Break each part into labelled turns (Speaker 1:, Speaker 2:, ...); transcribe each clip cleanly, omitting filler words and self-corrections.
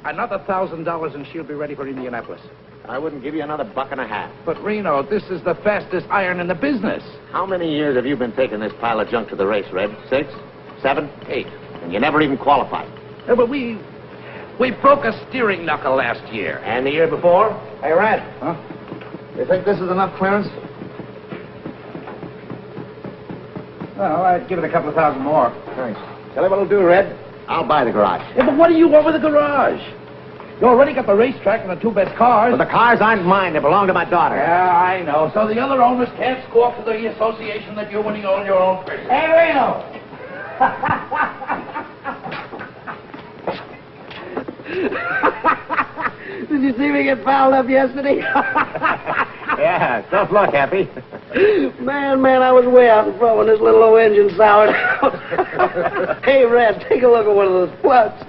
Speaker 1: Another $1,000 and she'll be ready for Indianapolis.
Speaker 2: I wouldn't give you another $1.50.
Speaker 1: But, Reno, this is the fastest iron in the business.
Speaker 2: How many years have you been taking this pile of junk to the race, Red? 6, 7, 8. And you never even qualified.
Speaker 1: Yeah, but we broke a steering knuckle last year.
Speaker 2: And the year before?
Speaker 3: Hey, Red.
Speaker 1: Huh?
Speaker 3: You think this is enough clearance?
Speaker 1: Well, I'd give it a couple of thousand more.
Speaker 3: Thanks.
Speaker 2: Tell you what'll do, Red. I'll buy the garage.
Speaker 1: Yeah, but what do you want with the garage? You already got the racetrack and the 2 best cars.
Speaker 2: But the cars aren't mine. They belong to my daughter.
Speaker 1: Yeah, I know. So the other owners can't squawk to the association that you're winning on your own place. Hey, Reno!
Speaker 4: Did you see me get fouled up yesterday?
Speaker 2: Yeah, tough luck, Happy.
Speaker 4: Man, I was way out in front when this little old engine soured out. Hey, Red, take a look at one of those plugs.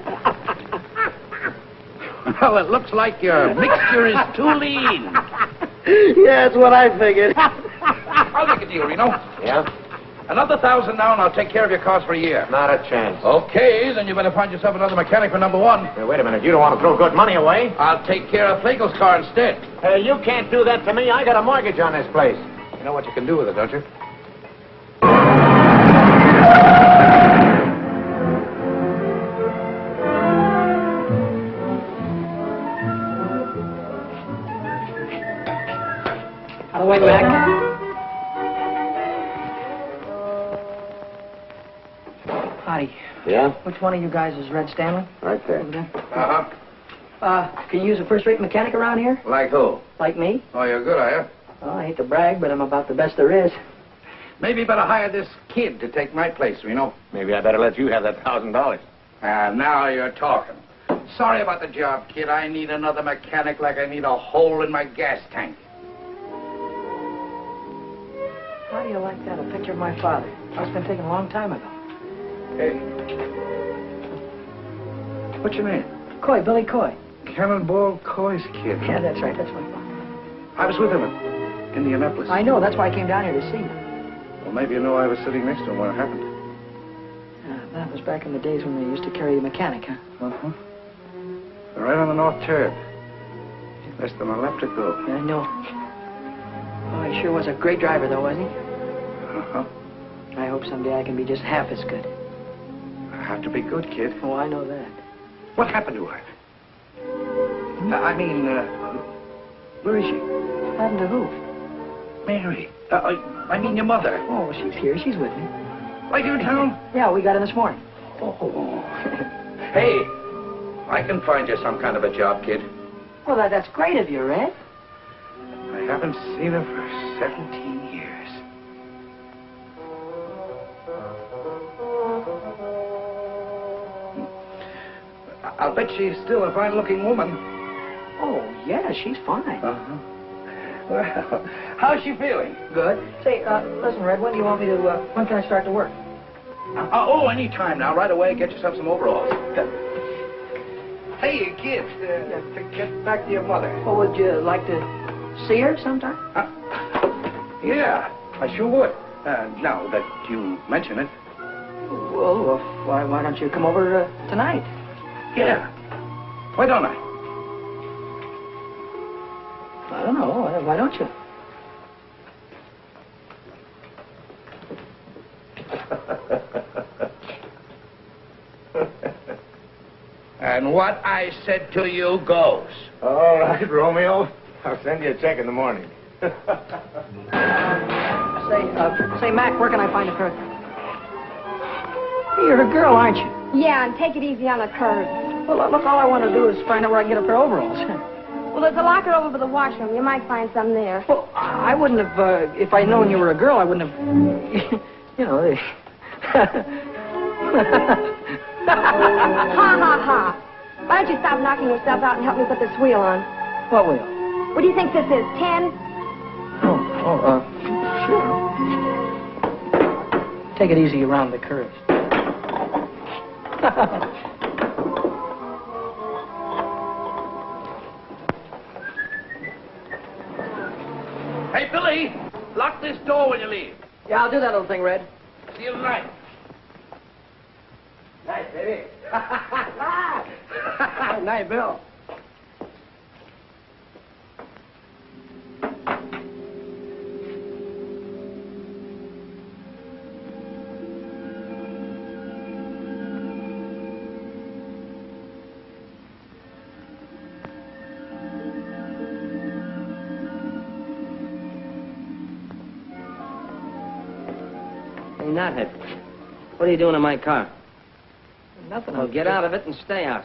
Speaker 1: Well, it looks like your mixture is too lean.
Speaker 4: Yeah, that's what I figured.
Speaker 1: I'll make a deal, Reno.
Speaker 2: Yeah?
Speaker 1: Another $1,000 now, and I'll take care of your cars for a year.
Speaker 2: Not a chance.
Speaker 1: Okay, then you better find yourself another mechanic for number 1.
Speaker 2: Hey, wait a minute. You don't want to throw good money away.
Speaker 1: I'll take care of Flagel's car instead.
Speaker 2: Hey, you can't do that to me. I got a mortgage on this place.
Speaker 1: You know what you can do with it, don't you?
Speaker 4: Out of the way, Mac. Howdy.
Speaker 2: Yeah?
Speaker 4: Which one of you guys is Red Stanley?
Speaker 2: Right there.
Speaker 4: Over there.
Speaker 1: Uh-huh.
Speaker 4: Can you use a first-rate mechanic around here?
Speaker 1: Like who?
Speaker 4: Like me?
Speaker 1: Oh, you're good, are you?
Speaker 4: Well, I hate to brag, but I'm about the best there is.
Speaker 1: Maybe you better hire this kid to take my place, Reno.
Speaker 2: Maybe I better let you have that $1,000.
Speaker 1: Now you're talking. Sorry about the job, kid. I need another mechanic like I need a hole in my gas tank.
Speaker 4: How do you like that? A picture of my father. Must have been taken a long time ago.
Speaker 1: Hey. What's your name?
Speaker 4: Coy, Billy Coy.
Speaker 1: Cannonball Coy's kid.
Speaker 4: Yeah, that's right. That's my father.
Speaker 1: I was with him in Indianapolis.
Speaker 4: I know. That's why I came down here to see you.
Speaker 1: Well, maybe you know I was sitting next to him when it happened.
Speaker 4: That was back in the days when they used to carry the mechanic, huh?
Speaker 1: Uh-huh. Right on the north turn. Less than a left to go.
Speaker 4: Yeah, I know. Oh, he sure was a great driver, though, wasn't he?
Speaker 1: Uh-huh.
Speaker 4: I hope someday I can be just half as good.
Speaker 1: I have to be good, kid.
Speaker 4: Oh, I know that.
Speaker 1: What happened to her? Where is she?
Speaker 4: Happened to who?
Speaker 1: Mary. I mean your mother.
Speaker 4: Oh, well, she's here. She's with me.
Speaker 1: Right here in town?
Speaker 4: Yeah, we got in this morning.
Speaker 1: Oh. Hey, I can find you some kind of a job, kid.
Speaker 4: Well, that's great of you, Red.
Speaker 1: I haven't seen her for 17 years. I'll bet she's still a fine-looking woman.
Speaker 4: Oh, yeah, she's fine.
Speaker 1: Uh-huh. Well, how's she feeling?
Speaker 4: Good. Say, listen, Red, when do you want me to, when can I start to work?
Speaker 1: Any time now. Right away, get yourself some overalls. Hey, kids, to get back to your mother.
Speaker 4: Well, would you like to see her sometime?
Speaker 1: Yeah, I sure would. Now that you mention it.
Speaker 4: Well, why don't you come over tonight?
Speaker 1: Yeah. Why don't I?
Speaker 4: I don't know. Why don't you?
Speaker 1: And what I said to you goes.
Speaker 2: All right, Romeo. I'll send you a check in the morning.
Speaker 4: Say, Mac, where can I find a curve? Hey, you're a girl, aren't you?
Speaker 5: Yeah, and take it easy on the curve.
Speaker 4: Well, look, all I want to do is find out where I can get a pair of overalls.
Speaker 5: Well, there's a locker over by the washroom. You might find some there.
Speaker 4: Well, I wouldn't have, if I'd known you were a girl, I wouldn't have, you know,
Speaker 5: Ha, ha, ha. Why don't you stop knocking yourself out and help me put this wheel on?
Speaker 4: What wheel?
Speaker 5: What do you think this is, 10?
Speaker 4: Sure. Take it easy around the curves.
Speaker 1: Hey, Billy, lock this door when you leave.
Speaker 4: Yeah, I'll do that little thing, Red.
Speaker 1: See you tonight.
Speaker 4: Nice, baby. Nice, Bill.
Speaker 6: Hey, Knothead, what are you doing in my car?
Speaker 4: Nothing.
Speaker 6: Well, get out of it and stay out.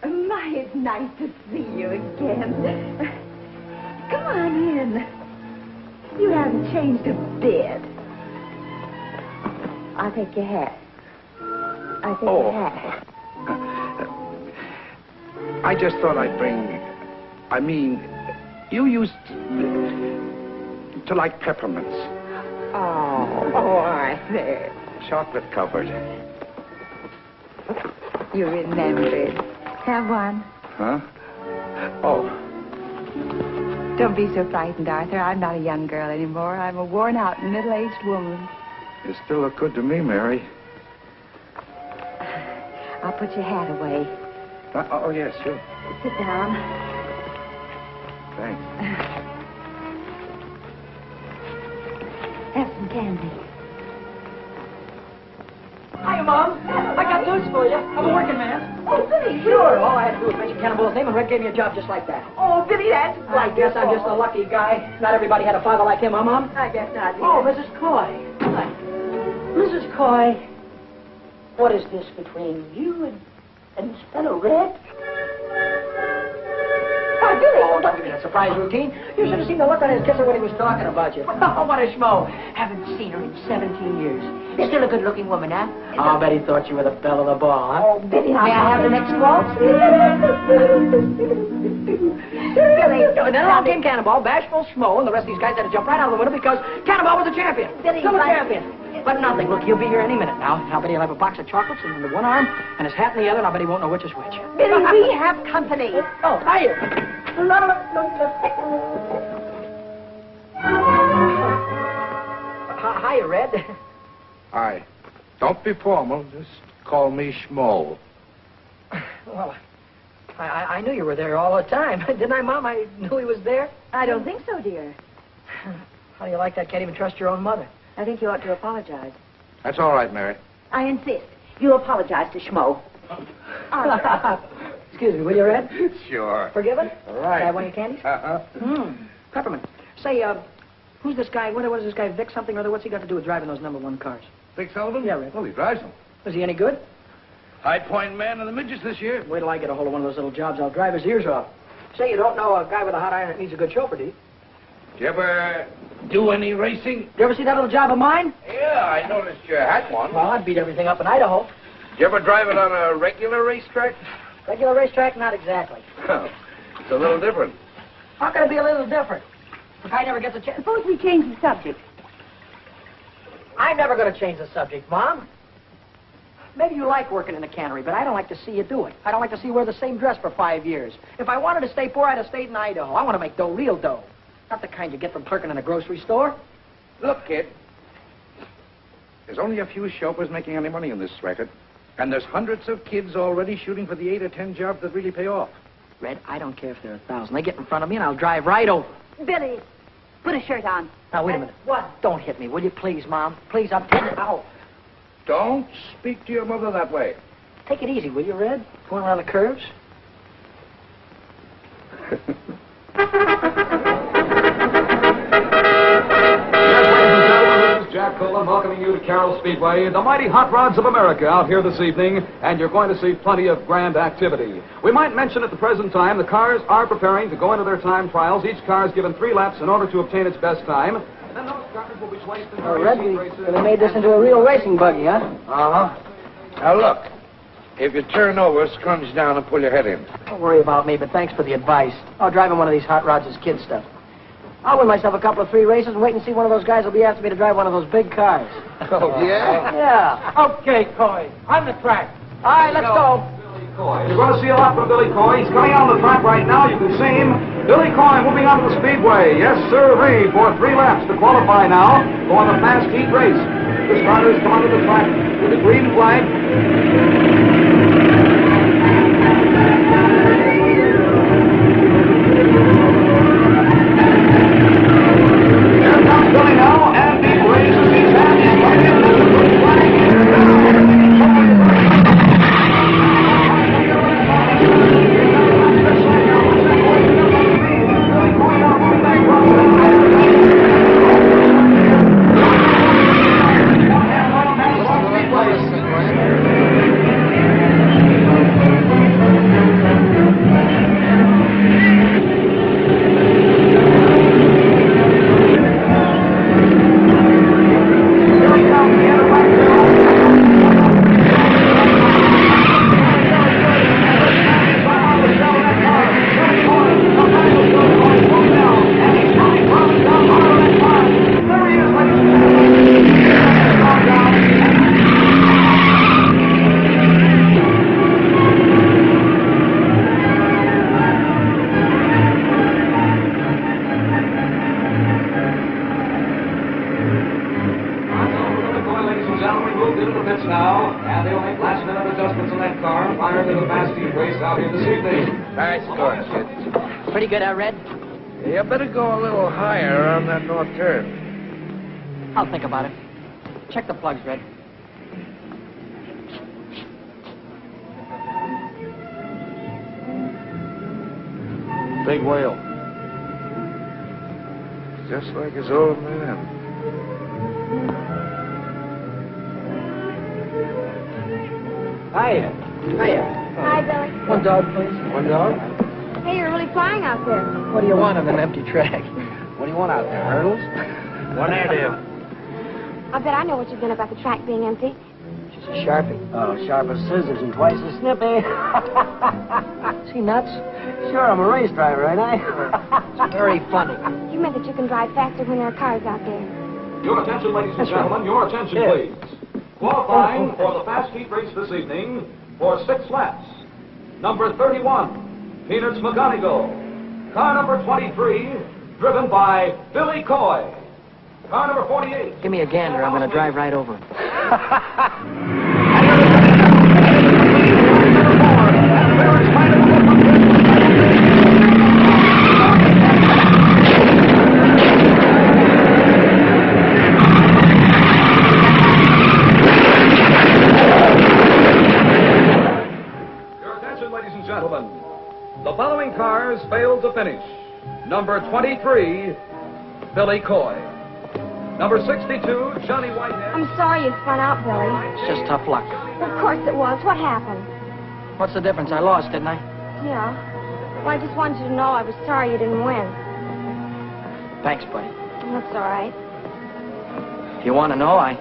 Speaker 5: My, it's nice to see you again. Come on in. You haven't changed a bit. I'll take your hat. I'll take your hat.
Speaker 1: I just thought I'd bring... I mean, you used to like peppermints.
Speaker 5: Oh, Arthur.
Speaker 1: Chocolate covered.
Speaker 5: You remembered. Have one.
Speaker 1: Huh? Oh.
Speaker 5: Don't be so frightened, Arthur. I'm not a young girl anymore. I'm a worn-out, middle-aged woman.
Speaker 1: You still look good to me, Mary.
Speaker 5: I'll put your hat away.
Speaker 1: Oh, yes, sure.
Speaker 5: Sit down.
Speaker 1: Thanks.
Speaker 5: Have some candy.
Speaker 4: Hiya, Mom. I got news for you. I'm a working man.
Speaker 5: Oh, Billy.
Speaker 4: Sure. All I had to do was mention Cannonball's name, and Red gave me a job just like that.
Speaker 5: Oh, Billy, that's
Speaker 4: I guess I'm just a lucky guy. Not everybody had a father like him, huh, Mom?
Speaker 5: I guess not.
Speaker 4: Oh, Mrs. Coy. Hi. Mrs. Coy, what is this between you and this fellow Red? Why, Billy! Oh, don't give me that surprise routine. You should have seen the look on his kisser when he was talking about you. Oh, what a schmo. Haven't seen her in 17 years. Still a good-looking woman, huh? I'll bet he thought you were the belle of the ball, huh?
Speaker 5: Oh, Billy,
Speaker 4: May I have the next waltz?
Speaker 5: Billy.
Speaker 4: And then along came Cannonball, bashful schmo, and the rest of these guys had to jump right out of the window because Cannonball was the champion.
Speaker 5: Billy,
Speaker 4: Still a
Speaker 5: but-
Speaker 4: champion. But nothing. Look, he'll be here any minute now. I'll bet he'll have a box of chocolates in one arm and his hat in the other, and I bet he won't know which is which.
Speaker 5: Billy, we have company.
Speaker 4: Oh, hiya. Hiya, Red.
Speaker 1: Hi. Don't be formal. Just call me Schmo.
Speaker 4: Well, I knew you were there all the time. Didn't I, Mom? I knew he was there.
Speaker 5: I don't think so, dear.
Speaker 4: How do you like that? Can't even trust your own mother.
Speaker 5: I think you ought to apologize.
Speaker 1: That's all right, Mary.
Speaker 5: I insist. You apologize to Schmo.
Speaker 4: Excuse me, will you, Red?
Speaker 1: Sure.
Speaker 4: Forgiven?
Speaker 1: All right.
Speaker 4: Can I have one of your candies?
Speaker 1: Uh-huh.
Speaker 4: Peppermint. Say, who's this guy? What is this guy, Vic something or other? What's he got to do with driving those #1 cars?
Speaker 1: Vic Sullivan?
Speaker 4: Yeah, Red.
Speaker 1: Well, he drives them.
Speaker 4: Was he any good?
Speaker 1: High Point man of the midgets this year.
Speaker 4: Wait till I get a hold of one of those little jobs. I'll drive his ears off. Say, you don't know a guy with a hot iron that needs a good chauffeur, do you?
Speaker 1: Did you ever do any racing?
Speaker 4: You ever see that little job of mine?
Speaker 1: Yeah, I noticed you had one.
Speaker 4: Well, I'd beat everything up in Idaho.
Speaker 1: Did you ever drive it on a regular racetrack?
Speaker 4: Regular racetrack? Not exactly.
Speaker 1: It's a little different.
Speaker 4: How can it be a little different? The guy never gets a chance.
Speaker 5: Suppose we change the subject.
Speaker 4: I'm never going to change the subject, Mom. Maybe you like working in a cannery, but I don't like to see you do it. I don't like to see you wear the same dress for 5 years. If I wanted to stay poor, I'd have stayed in Idaho. I want to make dough, real dough. Not the kind you get from clerking in a grocery store.
Speaker 1: Look, kid. There's only a few chauffeurs making any money in this racket. And there's hundreds of kids already shooting for the 8 or 10 jobs that really pay off.
Speaker 4: Red, I don't care if there are 1,000. They get in front of me and I'll drive right over.
Speaker 5: Billy, put a shirt on.
Speaker 4: Now, wait a minute. What? Don't hit me, will you, please, Mom? Please, I'm telling you. Ow.
Speaker 1: Don't speak to your mother that way.
Speaker 4: Take it easy, will you, Red? Going around the curves.
Speaker 7: Jack Colan welcoming you to Carroll Speedway, the mighty hot rods of America out here this evening, and you're going to see plenty of grand activity. We might mention at the present time the cars are preparing to go into their time trials. Each car is given 3 laps in order to obtain its best time. And then those cars will be placed in
Speaker 4: Red, we made this into a real racing buggy, huh?
Speaker 1: Uh-huh. Now, look. If you turn over, scrunch down and pull your head in.
Speaker 4: Don't worry about me, but thanks for the advice. Oh, driving one of these hot rods is kid stuff. I'll win myself a couple of 3 races and wait and see one of those guys will be after me to drive one of those big cars.
Speaker 1: Oh, yeah?
Speaker 4: Yeah.
Speaker 6: Okay, Coy. On the track.
Speaker 4: All right, let's go.
Speaker 7: Billy Coy. You're going to see a lot from Billy Coy. He's coming on the track right now. You can see him. Billy Coy moving on to the speedway. Yes, sir, for 3 laps to qualify now for the fast heat race. The starters come onto the track with the green flag. Here comes Billy now, and he raises his hand. He's coming in with the green flag.
Speaker 4: Pretty good, Red?
Speaker 1: You better go a little higher on that north turn.
Speaker 4: I'll think about it. Check the plugs, Red.
Speaker 1: Big whale. Just like his old man.
Speaker 4: Hiya.
Speaker 5: Hi, Billy.
Speaker 4: One dog, please. One dog.
Speaker 5: Hey, you're really flying out there.
Speaker 4: What do you want on an empty track?
Speaker 1: What do you want out there, hurdles? One air deal.
Speaker 5: I bet I know what you've been about the track being empty.
Speaker 4: She's a Sharpie.
Speaker 6: Oh, sharp as scissors and twice as snippy.
Speaker 4: Is he nuts?
Speaker 6: Sure, I'm a race driver, ain't I?
Speaker 4: It's very funny.
Speaker 5: You meant that you can drive faster when there are cars out there.
Speaker 7: Your attention, ladies and gentlemen. Your attention, please. Qualifying for the fast heat race this evening for 6 laps. Number 31. Peanuts McGonigal. Car number 23, driven by Billy Coy. Car number 48.
Speaker 4: Give me a gander. I'm going to drive right over him.
Speaker 7: Your attention, ladies and gentlemen. The following cars failed to finish. Number 23, Billy Coy. Number 62, Johnny Whitehead.
Speaker 5: I'm sorry you spun out, Billy.
Speaker 4: It's just tough luck.
Speaker 5: Of course it was. What happened?
Speaker 4: What's the difference? I lost, didn't I?
Speaker 5: Yeah. Well, I just wanted you to know I was sorry you didn't win.
Speaker 4: Thanks, buddy.
Speaker 5: That's all right.
Speaker 4: If you want to know, I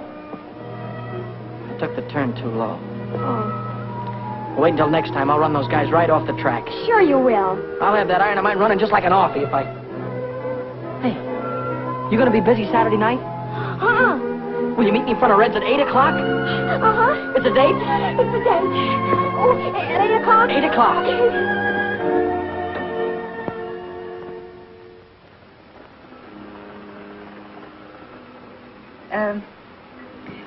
Speaker 4: took the turn too low.
Speaker 5: Oh.
Speaker 4: Wait until next time. I'll run those guys right off the track.
Speaker 5: Sure you will.
Speaker 4: I'll have that iron of mine running just like an offie if I... Hey, you going to be busy Saturday night?
Speaker 5: Uh-uh.
Speaker 4: Will you meet me in front of Red's at 8 o'clock?
Speaker 5: Uh-huh.
Speaker 4: It's a date?
Speaker 5: It's a date. Oh, at 8 o'clock?
Speaker 4: 8 o'clock.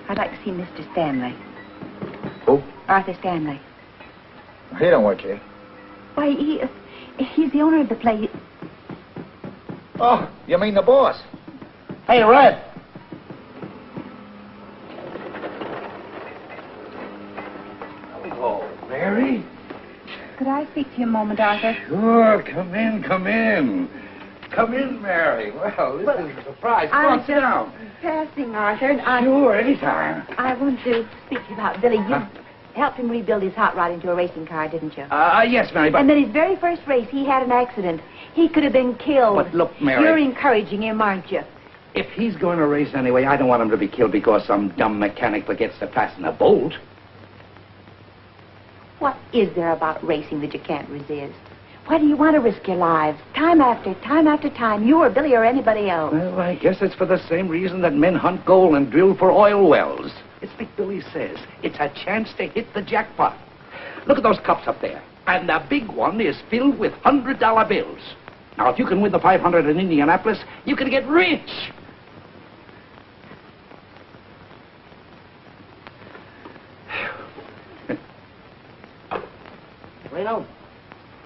Speaker 8: I'd like to see Mr. Stanley.
Speaker 3: Who?
Speaker 8: Arthur Stanley.
Speaker 3: He don't work here.
Speaker 8: Why, he's the owner of the place.
Speaker 3: Oh, you mean the boss?
Speaker 6: Hey, Red.
Speaker 1: Hello, Mary.
Speaker 8: Could I speak to you a moment, Arthur?
Speaker 1: Sure, come in, come in. Come in, Mary. Well, this is a surprise. Come on, sit down.
Speaker 8: Passing, Arthur.
Speaker 1: Sure, anytime.
Speaker 8: I want to speak to you about Billy. You helped him rebuild his hot rod into a racing car, didn't you?
Speaker 1: Yes, Mary, but...
Speaker 8: And then his very first race, he had an accident. He could have been killed.
Speaker 1: But look, Mary...
Speaker 8: You're encouraging him, aren't you?
Speaker 1: If he's going to race anyway, I don't want him to be killed because some dumb mechanic forgets to fasten a bolt.
Speaker 8: What is there about racing that you can't resist? Why do you want to risk your lives? Time after time, you or Billy or anybody else.
Speaker 1: Well, I guess it's for the same reason that men hunt gold and drill for oil wells. It's like Billy says, it's a chance to hit the jackpot. Look at those cups up there. And the big one is filled with $100 bills. Now, if you can win the 500 in Indianapolis, you can get rich.
Speaker 6: Reno,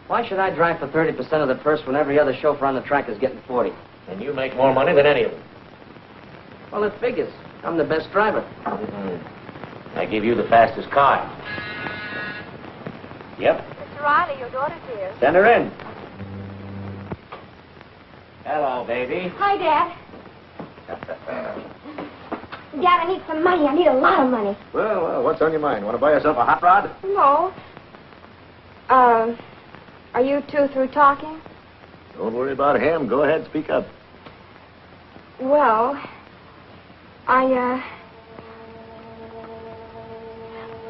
Speaker 6: why should I drive for 30% of the purse when every other chauffeur on the track is getting 40?
Speaker 2: And you make more money than any of them.
Speaker 6: Well, it figures. I'm the best driver.
Speaker 2: I give you the fastest car. Yep.
Speaker 5: Mr. Riley, your daughter's here.
Speaker 2: Send her in. Hello, baby.
Speaker 5: Hi, Dad. Dad, I need some money. I need a lot of money.
Speaker 3: Well, what's on your mind? Want to buy yourself a hot rod?
Speaker 5: No. Are you two through talking?
Speaker 3: Don't worry about him. Go ahead, speak up.
Speaker 5: Well,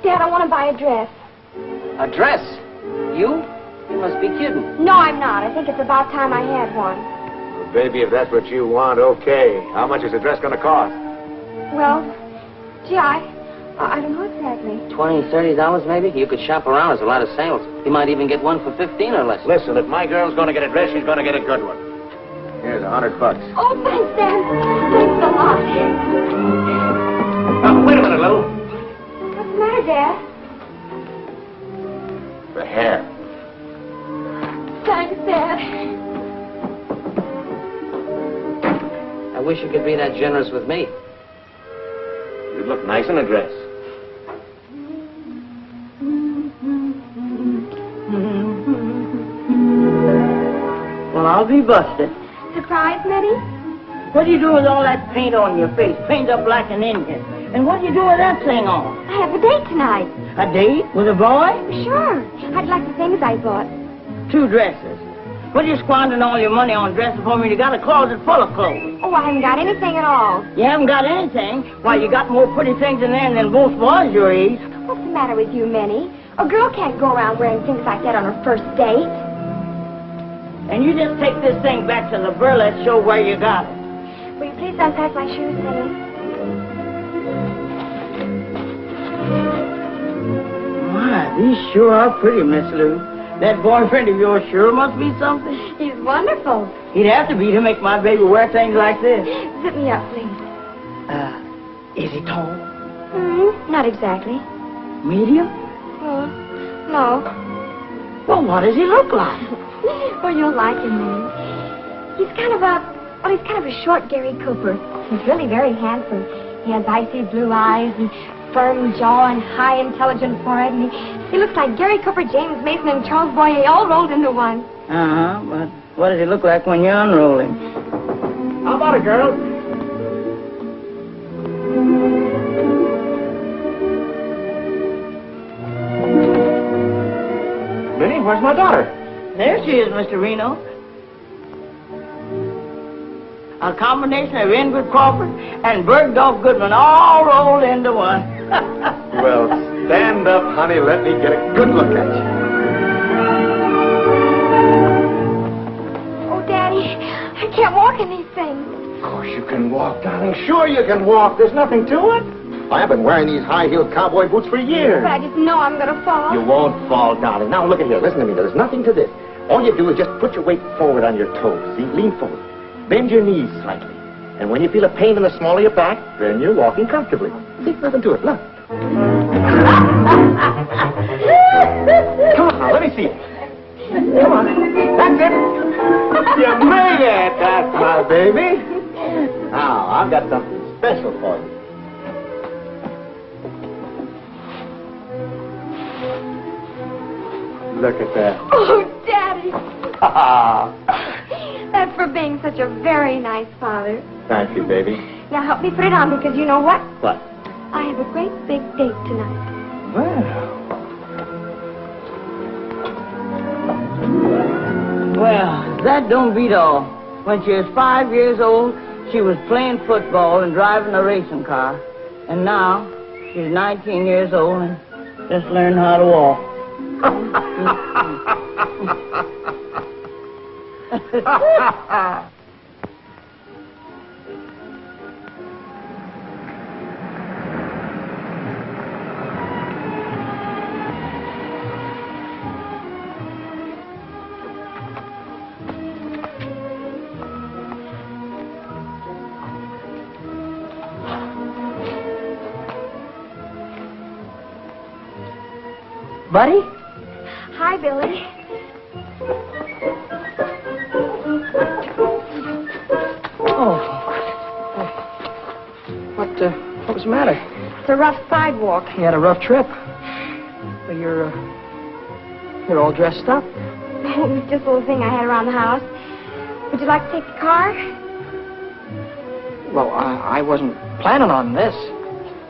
Speaker 5: Dad, I want to buy a dress.
Speaker 6: A dress? You? You must be kidding.
Speaker 5: No, I'm not. I think it's about time I had one.
Speaker 3: Well, baby, if that's what you want, okay. How much is the dress going to cost?
Speaker 5: Well, gee, I don't know exactly.
Speaker 6: $20, $30 maybe? You could shop around. There's a lot of sales. You might even get one for 15 or less.
Speaker 2: Listen, if my girl's going to get a dress, she's going to get a good one.
Speaker 3: Here's $100.
Speaker 5: Oh, thanks, Dad. Thanks a lot.
Speaker 2: Oh, wait a minute, Lou.
Speaker 5: What's the matter, Dad?
Speaker 2: The hair.
Speaker 5: Thanks, Dad.
Speaker 6: I wish you could be that generous with me.
Speaker 2: You'd look nice in a dress.
Speaker 9: Well, I'll be busted.
Speaker 5: Surprise, Mitty?
Speaker 9: What do you do with all that paint on your face? Paint up like an Indian. And what do you do with that thing on?
Speaker 5: I have a date tonight.
Speaker 9: A date with a boy?
Speaker 5: Sure. I'd like the things I bought.
Speaker 9: 2 dresses. What are you squandering all your money on dresses for when you got a closet full of clothes?
Speaker 5: Oh, I haven't got anything at all.
Speaker 9: You haven't got anything? Why, you got more pretty things in there than most boys your age.
Speaker 5: What's the matter with you, Minnie? A girl can't go around wearing things like that on her first date.
Speaker 9: And you just take this thing back to the burlesque show where you got it.
Speaker 5: Will you please unpack my shoes, Minnie?
Speaker 9: My, these sure are pretty, Miss Lou. That boyfriend of yours sure must be something.
Speaker 5: He's wonderful.
Speaker 9: He'd have to be to make my baby wear things like this.
Speaker 5: Sit me up, please.
Speaker 9: Is he tall?
Speaker 5: Not exactly.
Speaker 9: Medium?
Speaker 5: No.
Speaker 9: Well, what does he look like?
Speaker 5: Well, you'll like him, Minnie. He's kind of a short Gary Cooper. He's really very handsome. He has icy blue eyes and firm jaw and high, intelligent forehead, and he looks like Gary Cooper, James Mason, and Charles Boyer all rolled into one.
Speaker 9: But what does he look like when you unroll him?
Speaker 1: How about it, girl? Minnie, where's my daughter?
Speaker 9: There she is, Mr. Reno. A combination of Ingrid Crawford and Bergdorf Goodman all rolled into one.
Speaker 3: Well, stand up, honey. Let me get a good look at you.
Speaker 5: Oh, Daddy, I can't walk in these things.
Speaker 3: Of course you can walk, darling. Sure you can walk. There's nothing to it. I've been wearing these high-heeled cowboy boots for years.
Speaker 5: But I just know I'm going to fall.
Speaker 3: You won't fall, darling. Now, look at here. Listen to me. There's nothing to this. All you do is just put your weight forward on your toes. See? Lean forward. Bend your knees slightly. And when you feel a pain in the small of your back, then you're walking comfortably. See? Nothing to it. Look. Come on now. Let me see it. Come on. That's it. You made it. That's my baby. Now, I've got something special for you. Look at that.
Speaker 5: Oh, Daddy. That's for being such a very nice father.
Speaker 3: Thank you, baby.
Speaker 5: Now help me put it on because you know what?
Speaker 3: What?
Speaker 5: I have a great big date tonight.
Speaker 9: Well, that don't beat all. When she was 5 years old, she was playing football and driving a racing car. And now, she's 19 years old and just learned how to walk.
Speaker 4: Buddy?
Speaker 5: Hi, Billy.
Speaker 4: Oh. What was the matter?
Speaker 5: It's a rough sidewalk.
Speaker 4: You had a rough trip. Well, you're all dressed up.
Speaker 5: It was just a little thing I had around the house. Would you like to take the car?
Speaker 4: Well, I wasn't planning on this.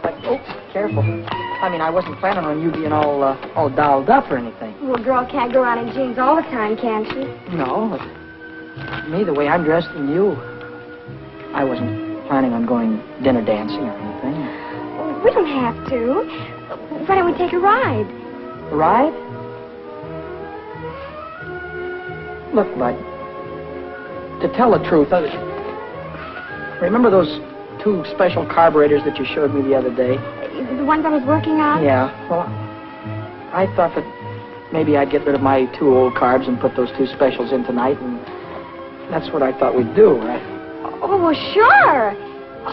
Speaker 4: Like, oh, careful. I mean, I wasn't planning on you being all dolled up or anything.
Speaker 5: Well, a girl can't go around in jeans all the time, can she?
Speaker 4: No, but me, the way I'm dressed and you, I wasn't planning on going dinner dancing or anything.
Speaker 5: We don't have to. Why don't we take a ride?
Speaker 4: A ride? Look, Bud, to tell the truth, remember those 2 special carburetors that you showed me the other day?
Speaker 5: The ones I was working on?
Speaker 4: Yeah, well, I thought that maybe I'd get rid of my 2 old carbs and put those 2 specials in tonight, and that's what I thought we'd do, right?
Speaker 5: Oh, well, sure.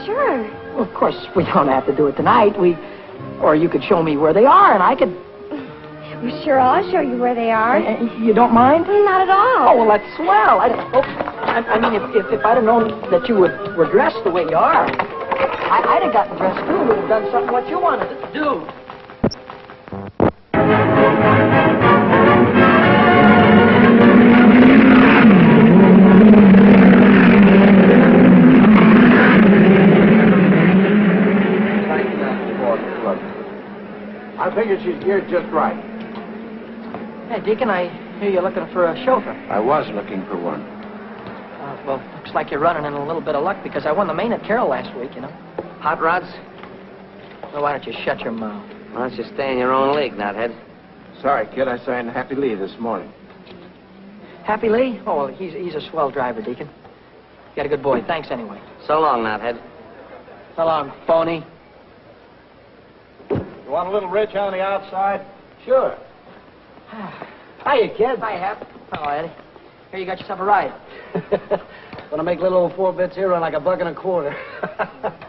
Speaker 5: Sure.
Speaker 4: Well, of course, we don't have to do it tonight. Or you could show me where they are, and I could...
Speaker 5: Well, sure, I'll show you where they are.
Speaker 4: You don't mind?
Speaker 5: Not at all.
Speaker 4: Oh, well, that's swell. I mean, if I'd have known that you were dressed the way you are, I'd have gotten dressed, too. We'd have done something what you wanted us to do.
Speaker 3: I figured she's geared just right.
Speaker 4: Hey, Deacon, I hear you're looking for a chauffeur.
Speaker 3: I was looking for one.
Speaker 4: Well, looks like you're running in a little bit of luck because I won the main at Carroll last week, you know.
Speaker 6: Hot rods?
Speaker 4: Well, why don't you shut your mouth?
Speaker 6: Why don't you stay in your own league, nuthead?
Speaker 3: Sorry, kid. I signed Happy Lee this morning.
Speaker 4: Happy Lee? Oh, well, he's a swell driver, Deacon. You got a good boy. Thanks anyway.
Speaker 6: So long, nuthead.
Speaker 4: So long, phony.
Speaker 3: You want a little rich on the outside?
Speaker 4: Sure. Hiya, kid. Hiya, Hap. Hello, Eddie. Here, you got yourself a ride.
Speaker 10: Gonna make little old 4 bits here run like $1.25.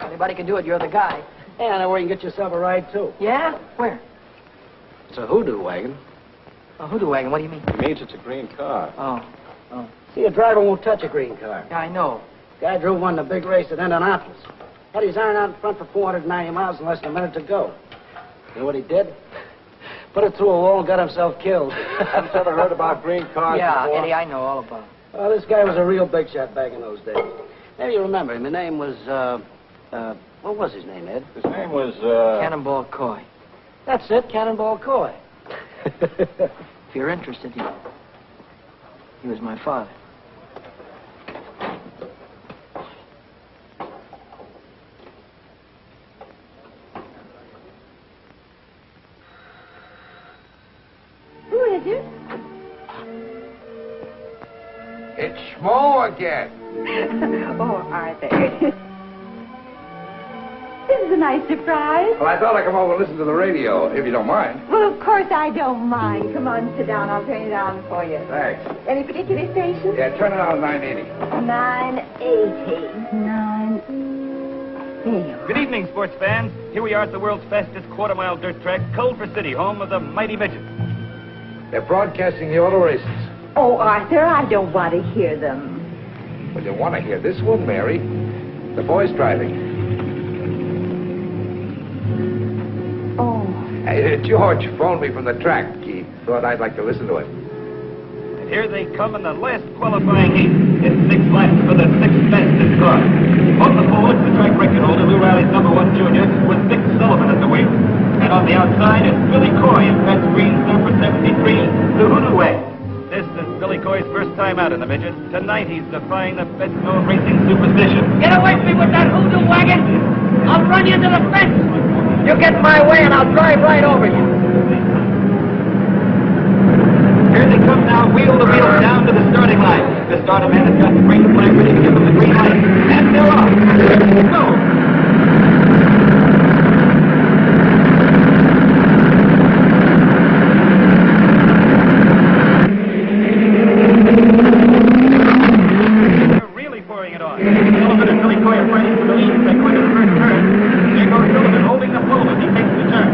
Speaker 4: Anybody can do it. You're the guy.
Speaker 10: Yeah, I know where you can get yourself a ride, too.
Speaker 4: Yeah? Where?
Speaker 10: It's a hoodoo wagon.
Speaker 4: A hoodoo wagon. What do you mean?
Speaker 3: It means it's a green car.
Speaker 4: Oh.
Speaker 10: See, a driver won't touch a green car.
Speaker 4: Yeah, I know.
Speaker 10: Guy drove one in a big race at Indianapolis. Had his iron out in front for 490 miles in less than a minute to go. You know what he did? Put it through a wall and got himself killed.
Speaker 3: Haven't you ever heard about green cars
Speaker 4: Yeah,
Speaker 3: before?
Speaker 4: Eddie, I know all about it.
Speaker 10: Well, this guy was a real big shot back in those days. Maybe you remember him. His name was, what was his name, Ed?
Speaker 3: His name was,
Speaker 4: Cannonball Coy.
Speaker 10: That's it, Cannonball Coy.
Speaker 4: If you're interested, he was my father.
Speaker 5: Who is it?
Speaker 1: It's Schmo again.
Speaker 8: Oh, Arthur. This is a nice surprise.
Speaker 1: Well, I thought I'd come over and listen to the radio, if you don't mind.
Speaker 8: Well, of course I don't mind. Come on, sit down. I'll turn it on for you.
Speaker 1: Thanks.
Speaker 8: Any particular station?
Speaker 1: Yeah, turn it on 980.
Speaker 8: 980. 9. There you are.
Speaker 11: Good evening, sports fans. Here we are at the world's fastest quarter-mile dirt track, Culver City, home of the mighty midgets.
Speaker 1: They're broadcasting the auto races.
Speaker 8: Oh, Arthur, I don't want to hear them.
Speaker 1: Well, you want to hear this one, Mary. The boys driving.
Speaker 8: Oh.
Speaker 1: George phoned me from the track. He thought I'd like to listen to him.
Speaker 11: And here they come in the last qualifying heat. It's 6 laps for the 6th fastest car. On the forward, the track record holder, Lou Riley's #1 junior, with Vic Sullivan at the wheel. And on the outside, it's Billy Coy in Pat's green number 73, the Hoodoo Wagon. This is Billy Coy's first time out in the midget. Tonight he's defying the best-known racing superstition.
Speaker 4: Get away from me with that hoodoo wagon! I'll run you to the fence! You get in my way and I'll drive right over you.
Speaker 11: Here they come now, wheel to wheel down to the starting line. The starter man has got the green flag ready to give them the green light. And they're off. Go! Sullivan and Billy Coy are fighting for the lead as they go into the first turn. There goes Sullivan holding the pole as he takes the turn.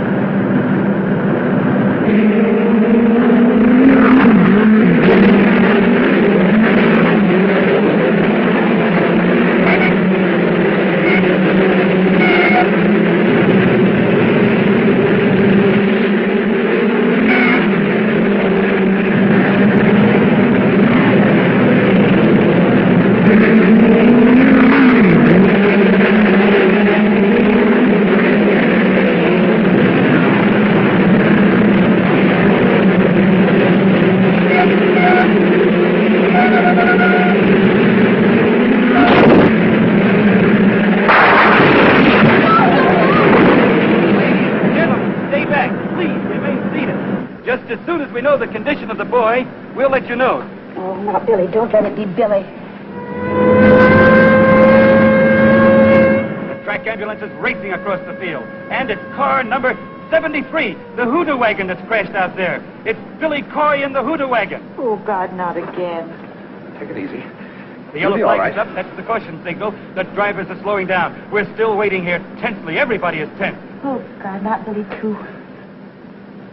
Speaker 11: position of the boy, we'll let you know.
Speaker 8: Oh, now, Billy, don't let it be Billy.
Speaker 11: The track ambulance is racing across the field, and it's car number 73, the hoodoo wagon that's crashed out there. It's Billy Coy in the hoodoo wagon.
Speaker 8: Oh, God, not again.
Speaker 1: Take it easy.
Speaker 11: The yellow
Speaker 1: You'll be all
Speaker 11: flag is
Speaker 1: right.
Speaker 11: up. That's the caution signal. The drivers are slowing down. We're still waiting here tensely. Everybody is tense.
Speaker 8: Oh, God, not Billy, too.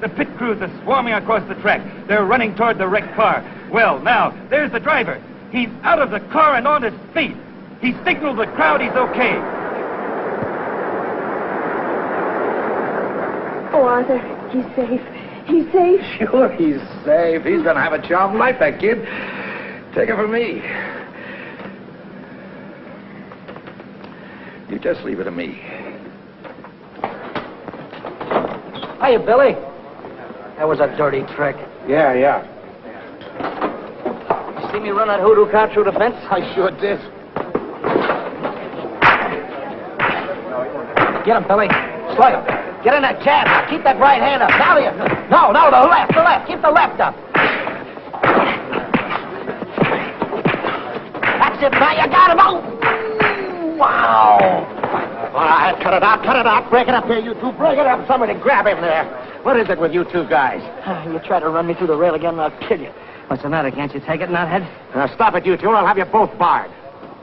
Speaker 11: The pit crews are swarming across the track. They're running toward the wrecked car. Well, now, there's the driver. He's out of the car and on his feet. He signaled the crowd he's okay.
Speaker 8: Oh, Arthur, he's safe. He's safe.
Speaker 1: Sure, he's safe. He's going to have a charmed life, that kid. Take it from me. You just leave it to me.
Speaker 4: Hiya, Billy. That was a dirty trick.
Speaker 1: Yeah.
Speaker 4: You see me run that hoodoo car through the fence?
Speaker 1: I sure did.
Speaker 4: Get him, Billy. Slide him. Get in that cab. Now, keep that right hand up. Now, no, the left. Keep the left up. That's it, now you got him. Oh! Wow.
Speaker 3: All right, cut it out. Break it up here, you two. Break it up. Somebody grab him there. What is it with you two guys?
Speaker 4: You try to run me through the rail again, and I'll kill you. What's the matter? Can't you take it, nuthead?
Speaker 3: Now, stop it, you two, or I'll have you both barred.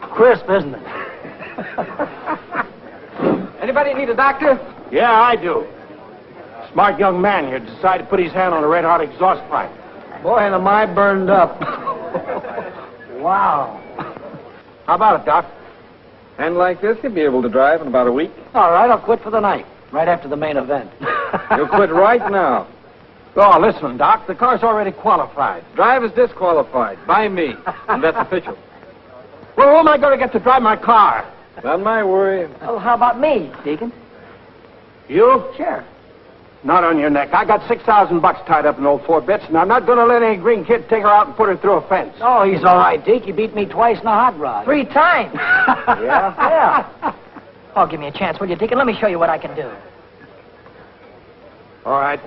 Speaker 4: Crisp, isn't it? Anybody need a doctor?
Speaker 3: Yeah, I do. Smart young man here decided to put his hand on a red-hot exhaust pipe.
Speaker 4: Boy, am I burned up. Wow.
Speaker 3: How about it, Doc?
Speaker 12: And like this, you'll be able to drive in about a week.
Speaker 4: All right, I'll quit for the night, right after the main event.
Speaker 12: You'll quit right now.
Speaker 3: Oh, listen, Doc, the car's already qualified.
Speaker 12: Driver's disqualified by me, and that's official.
Speaker 3: Well, who am I going to get to drive my car?
Speaker 12: Not my worry.
Speaker 4: Oh, how about me, Deacon?
Speaker 3: You?
Speaker 4: Sure.
Speaker 3: Not on your neck. I got $6,000 tied up in old 4-bits, and I'm not going to let any green kid take her out and put her through a fence.
Speaker 4: Oh, he's all right, Deke. He beat me twice in a hot rod. 3 times.
Speaker 3: Yeah?
Speaker 4: Oh, give me a chance, will you, Deacon? Let me show you what I can do.
Speaker 3: All right.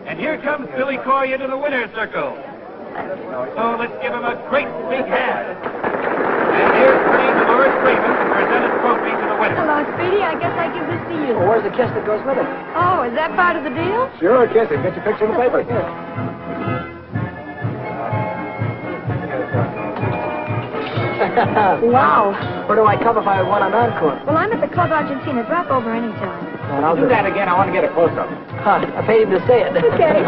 Speaker 11: And here comes Billy Coy into the winner's circle. So let's give him a great big hand. And here's Queen Dolores Raven to present his trophy to the winner.
Speaker 5: Hello, Speedy. I guess I give this to you.
Speaker 4: Well, where's the kiss that goes with it?
Speaker 5: Oh, is that part of the deal?
Speaker 3: Sure, kiss him. Get your picture in the paper.
Speaker 5: Wow.
Speaker 4: Where do I come if I want an encore?
Speaker 5: Well, I'm at the Club Argentina. Drop over anytime.
Speaker 4: Well, I'll
Speaker 3: Do that again. I want to get a close-up.
Speaker 4: I paid him to say it.
Speaker 5: Okay.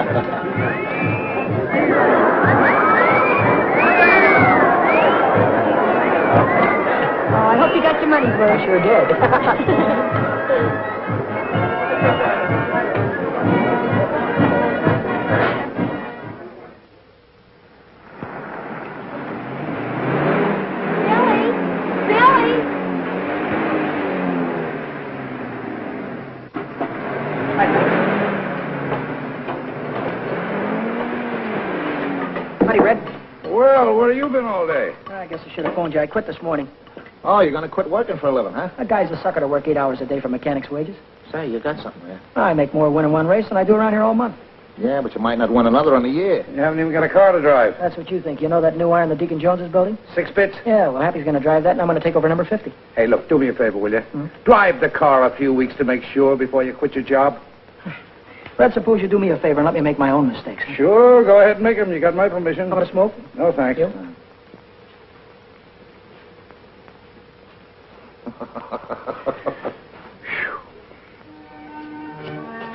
Speaker 5: Oh, I hope you got your money's worth.
Speaker 4: I sure did.
Speaker 5: Billy!
Speaker 4: Howdy, Red.
Speaker 1: Well, where have you been all day?
Speaker 4: I guess I should have phoned you. I quit this morning.
Speaker 3: Oh, you're going to quit working for a living, huh?
Speaker 4: That guy's a sucker to work 8 hours a day for mechanic's wages.
Speaker 3: Say, you got something there.
Speaker 4: I make more winning one race than I do around here all month.
Speaker 3: Yeah, but you might not win another in a year.
Speaker 1: You haven't even got a car to drive.
Speaker 4: That's what you think. You know that new iron that Deacon Jones is building?
Speaker 1: 6 bits?
Speaker 4: Yeah, well, Happy's going to drive that, and I'm going to take over number 50.
Speaker 1: Hey, look, do me a favor, will you? Drive the car a few weeks to make sure before you quit your job.
Speaker 4: Red, suppose you do me a favor and let me make my own mistakes.
Speaker 1: Sure, go ahead and make them. You got my permission.
Speaker 4: Want to smoke?
Speaker 1: No, thanks.
Speaker 4: You?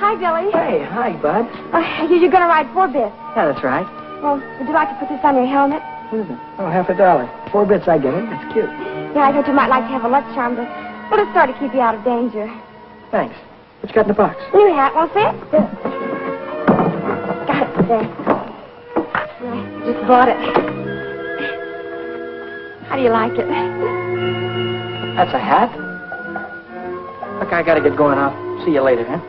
Speaker 5: Hi, Billy.
Speaker 4: Hey, hi, bud.
Speaker 5: You're going to ride 4-bits.
Speaker 4: Yeah, that's right.
Speaker 5: Well, would you like to put this on your helmet?
Speaker 4: What is it? Oh, $50. 4 bits, I get it. That's cute.
Speaker 5: Yeah, I thought you might like to have a luck charm to... Well, it's sort of keep you out of danger.
Speaker 4: Thanks. What you got in the box?
Speaker 5: New hat, want to see it? Got it there. I just bought it. How do you like it?
Speaker 4: That's a hat? Look, I got to get going. I'll see you later, huh?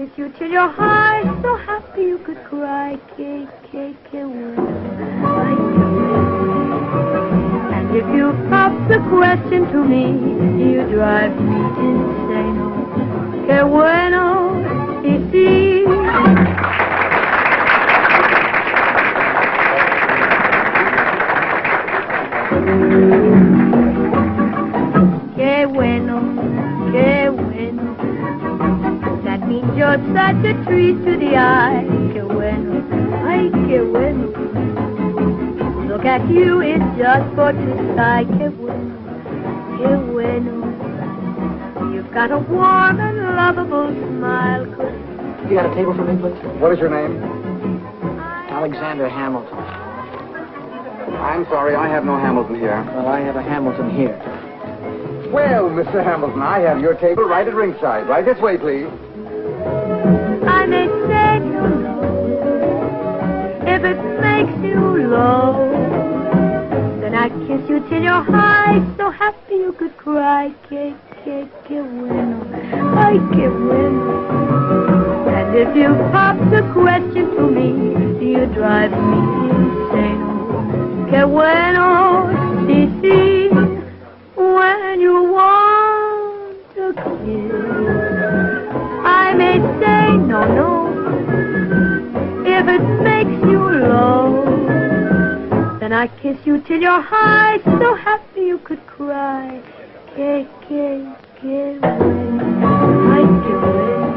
Speaker 13: kiss you till you're high, so happy you could cry. Bueno. And if you pop the question to me, you drive me insane. Que bueno, y sí. Qué bueno, qué bueno. That means you're such a treat to the eye. Qué bueno, ay, qué bueno. Look at you, it's just for to sigh. Qué bueno, qué bueno. You've got a warm and lovable smile.
Speaker 4: You got a table for me, please?
Speaker 12: What is your name?
Speaker 4: Alexander Hamilton.
Speaker 12: I'm sorry, I have no Hamilton here.
Speaker 4: Well, I have a Hamilton here.
Speaker 12: Well, Mr. Hamilton, I have your table right at ringside. Right this way, please.
Speaker 13: I may say you know, if it makes you low, then I kiss you till you're high, so happy you could cry. Que bueno, ay, que bueno. And if you pop the question to me, you drive me insane. Que bueno, sí, sí, when you want a kiss, I may say no, no, if it makes you low, then I kiss you till you're high, so happy you could cry. Que bueno, ay, que bueno.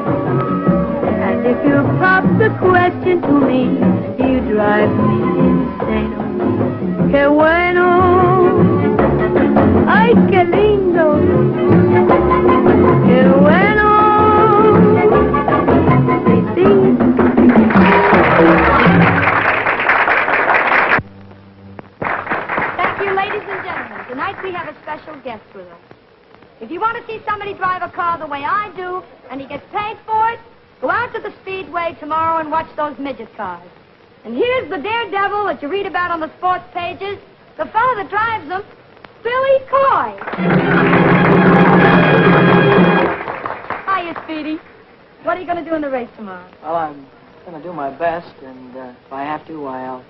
Speaker 13: And if you pop the question to me, you drive me insane. Que bueno, ay, qué lindo. Que bueno. Sí, sí.
Speaker 5: Thank you, ladies and gentlemen. Tonight we have a special guest with us. If you want to see somebody drive a car the way I do, and he gets paid for it, go out to the Speedway tomorrow and watch those midget cars. And here's the daredevil that you read about on the sports pages, the fellow that drives them, Billy Coy. Hiya, Speedy. What are you going to do in the race tomorrow?
Speaker 4: Well, I'm going to do my best, and if I have to, I'll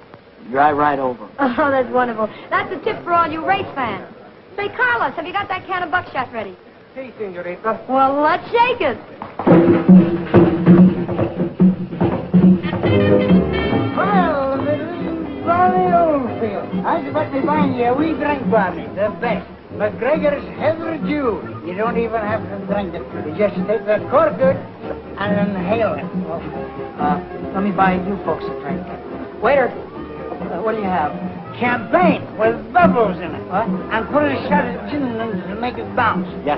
Speaker 4: drive right over.
Speaker 5: Oh, that's wonderful. That's a tip for all you race fans. Say, Carlos, have you got that can of buckshot ready?
Speaker 10: Si, senorita.
Speaker 5: Well, let's shake it.
Speaker 9: Well, Mrs. Barney Oldfield, I expect to find you a wee drink party, the best. McGregor's Heather Dew. You don't even have to drink it. You just take that cork and inhale it.
Speaker 4: Let me buy you folks a drink. Waiter, what do you have?
Speaker 9: Champagne with bubbles in it.
Speaker 4: What?
Speaker 9: And put a shot of gin in it to make it bounce.
Speaker 4: Yeah.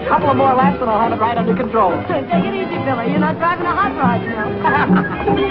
Speaker 4: Couple of more laps and I'll have it right under control.
Speaker 5: Take it easy, Billy. You're not driving a hot rod, you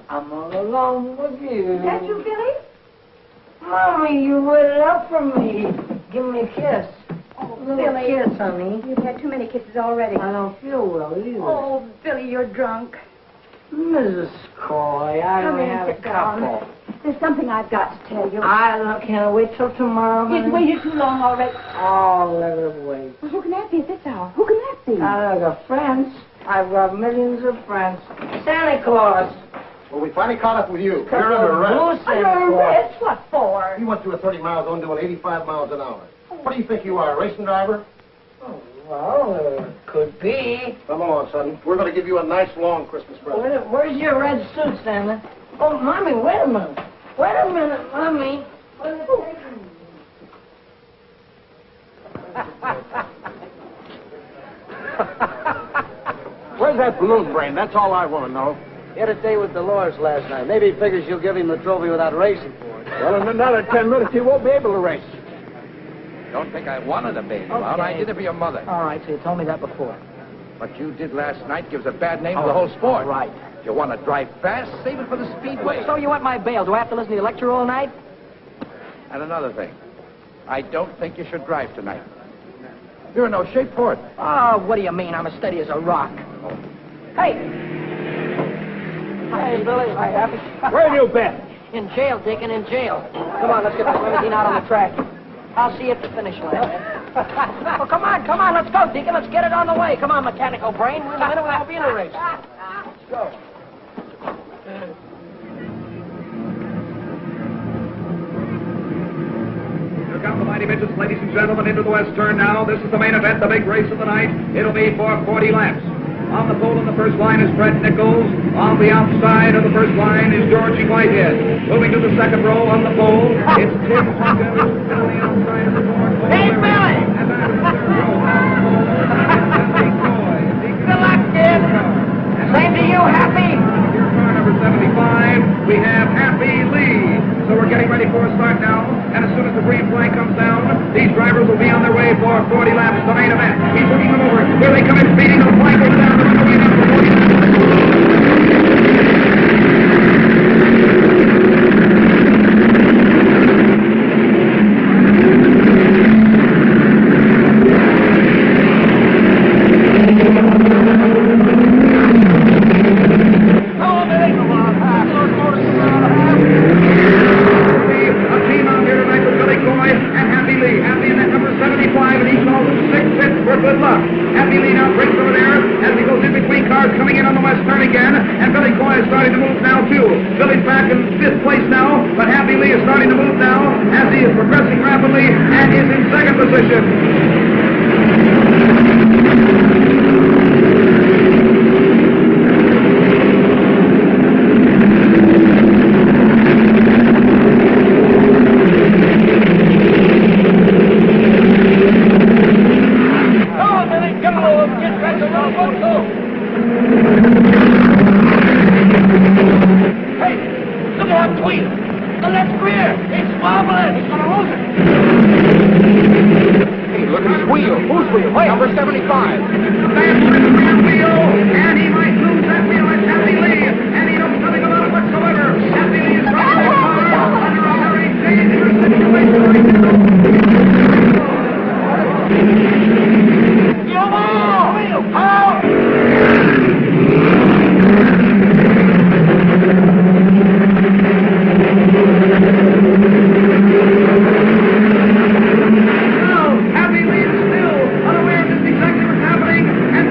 Speaker 9: I'm all alone with you.
Speaker 5: Is that you, Billy?
Speaker 9: Mommy, you waited up for me. Give me a kiss.
Speaker 5: Oh,
Speaker 9: Little
Speaker 5: Billy.
Speaker 9: kiss, honey.
Speaker 5: You've had too many kisses already.
Speaker 9: I don't feel well either.
Speaker 5: Oh, Billy, you're drunk.
Speaker 9: Mrs. Coy, I
Speaker 5: Come
Speaker 9: only
Speaker 5: in,
Speaker 9: have a
Speaker 5: sit down.
Speaker 9: couple.
Speaker 5: There's something I've got to tell you.
Speaker 9: Can't wait till tomorrow, honey.
Speaker 5: You've waited too long already.
Speaker 9: Oh, let her wait.
Speaker 5: Well, who can that be at this hour? Who can that be?
Speaker 9: I've got friends. I've got millions of friends. Santa Claus.
Speaker 3: Well, we finally caught up with you.
Speaker 9: You're under arrest.
Speaker 5: Under arrest? What for?
Speaker 3: You went through a 30 mile zone doing 85 miles an hour. What do you think you are, a racing driver?
Speaker 9: Oh,
Speaker 4: Well, could be.
Speaker 10: Come along, son. We're going to give you a nice long Christmas present.
Speaker 4: Where's your red suit, Stanley? Oh, Mommy, wait a minute. Wait a minute, Mommy.
Speaker 10: Where's that balloon brain? That's all I want to know.
Speaker 3: He had a day with Dolores last night. Maybe he figures you'll give him the trophy without racing for it.
Speaker 10: Well, in another 10 minutes, he won't be able to race.
Speaker 1: Don't think I wanted a baby, Bob. I did it for your mother.
Speaker 4: All right, so you told me that before.
Speaker 1: What you did last night gives a bad name to the whole sport.
Speaker 4: All right.
Speaker 1: If you want to drive fast, save it for the speedway.
Speaker 4: So you want my bail? Do I have to listen to your lecture all night?
Speaker 1: And another thing, I don't think you should drive tonight. You're in no shape for it.
Speaker 4: Oh, what do you mean? I'm as steady as a rock. Hey! Hi, Billy. Hi, Happy.
Speaker 10: Where have you been?
Speaker 4: In jail, Deacon, in jail. Come on, let's get this limousine out on the track. I'll see you at the finish line. Well, come on, let's go, Deacon. Let's get it on the way. Come on, mechanical brain. In a minute, we'll be in a race. Let's go.
Speaker 7: Here come the mighty midgets, ladies and gentlemen, into the west turn now. This is the main event, the big race of the night. It'll be for 40 laps. On the pole in the first line is Fred Nichols. On the outside of the first line is Georgie Whitehead. Moving to the second row on the pole, it's Tim Hunter. And on the outside of the fourth pole,
Speaker 4: Hey, Billy!
Speaker 7: and back to the third row on the pole,
Speaker 4: Good luck, kid. Same to you, Happy.
Speaker 7: Here's car number 75. We have Happy Lee. So we're getting ready for a start now. And as soon as the green flag comes down, these drivers will be on their way for 40 laps, the main event. He's looking them over. Here they come in speeding. The flag goes down. They're going in for 40 And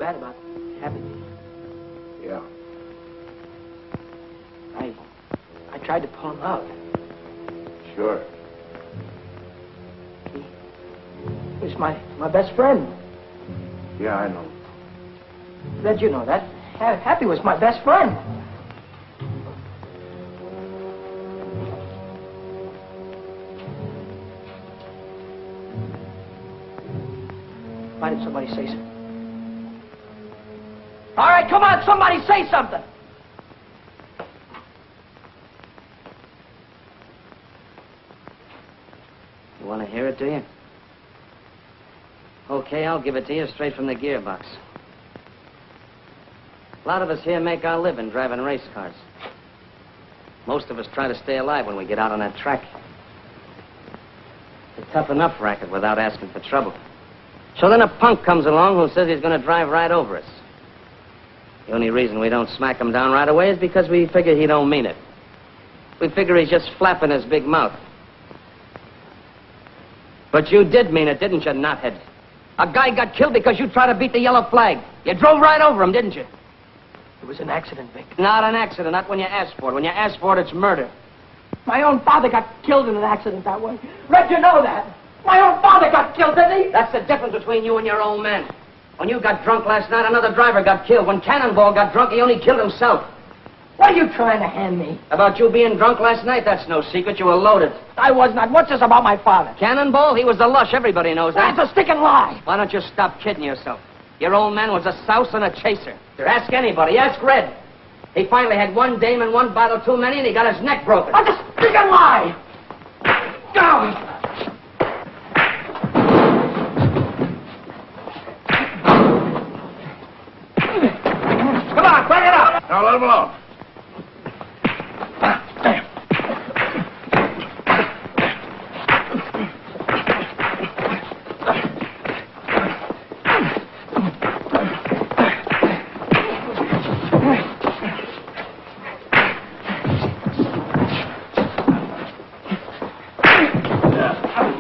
Speaker 4: bad about Happy.
Speaker 1: Yeah.
Speaker 4: I tried to pull him out.
Speaker 1: Sure.
Speaker 4: He was my best friend.
Speaker 1: Yeah, I know.
Speaker 4: Red, you know that. Happy was my best friend. Why did somebody say something? All right, come on, somebody say something.
Speaker 6: You want to hear it, do you? Okay, I'll give it to you straight from the gearbox. A lot of us here make our living driving race cars. Most of us try to stay alive when we get out on that track. It's a tough enough racket without asking for trouble. So then a punk comes along who says he's going to drive right over us. The only reason we don't smack him down right away is because we figure he don't mean it. We figure he's just flapping his big mouth. But you did mean it, didn't you, knothead? A guy got killed because you tried to beat the yellow flag. You drove right over him, didn't you?
Speaker 4: It was an accident, Vic.
Speaker 6: Not an accident, not when you asked for it. When you asked for it, it's murder.
Speaker 4: My own father got killed in an accident that way. Red, you know that. My own father got killed, didn't he?
Speaker 6: That's the difference between you and your old man. When you got drunk last night, another driver got killed. When Cannonball got drunk, he only killed himself.
Speaker 4: What are you trying to hand me?
Speaker 6: About you being drunk last night, that's no secret. You were loaded.
Speaker 4: I was not. What's this about my father?
Speaker 6: Cannonball, he was the lush. Everybody knows that.
Speaker 4: That's a sticking lie.
Speaker 6: Why don't you stop kidding yourself? Your old man was a souse and a chaser. Ask anybody. Ask Red. He finally had one dame and one bottle too many, and he got his neck broken.
Speaker 4: That's a sticking lie. Go.
Speaker 1: Come on, bring it up. Now let him alone.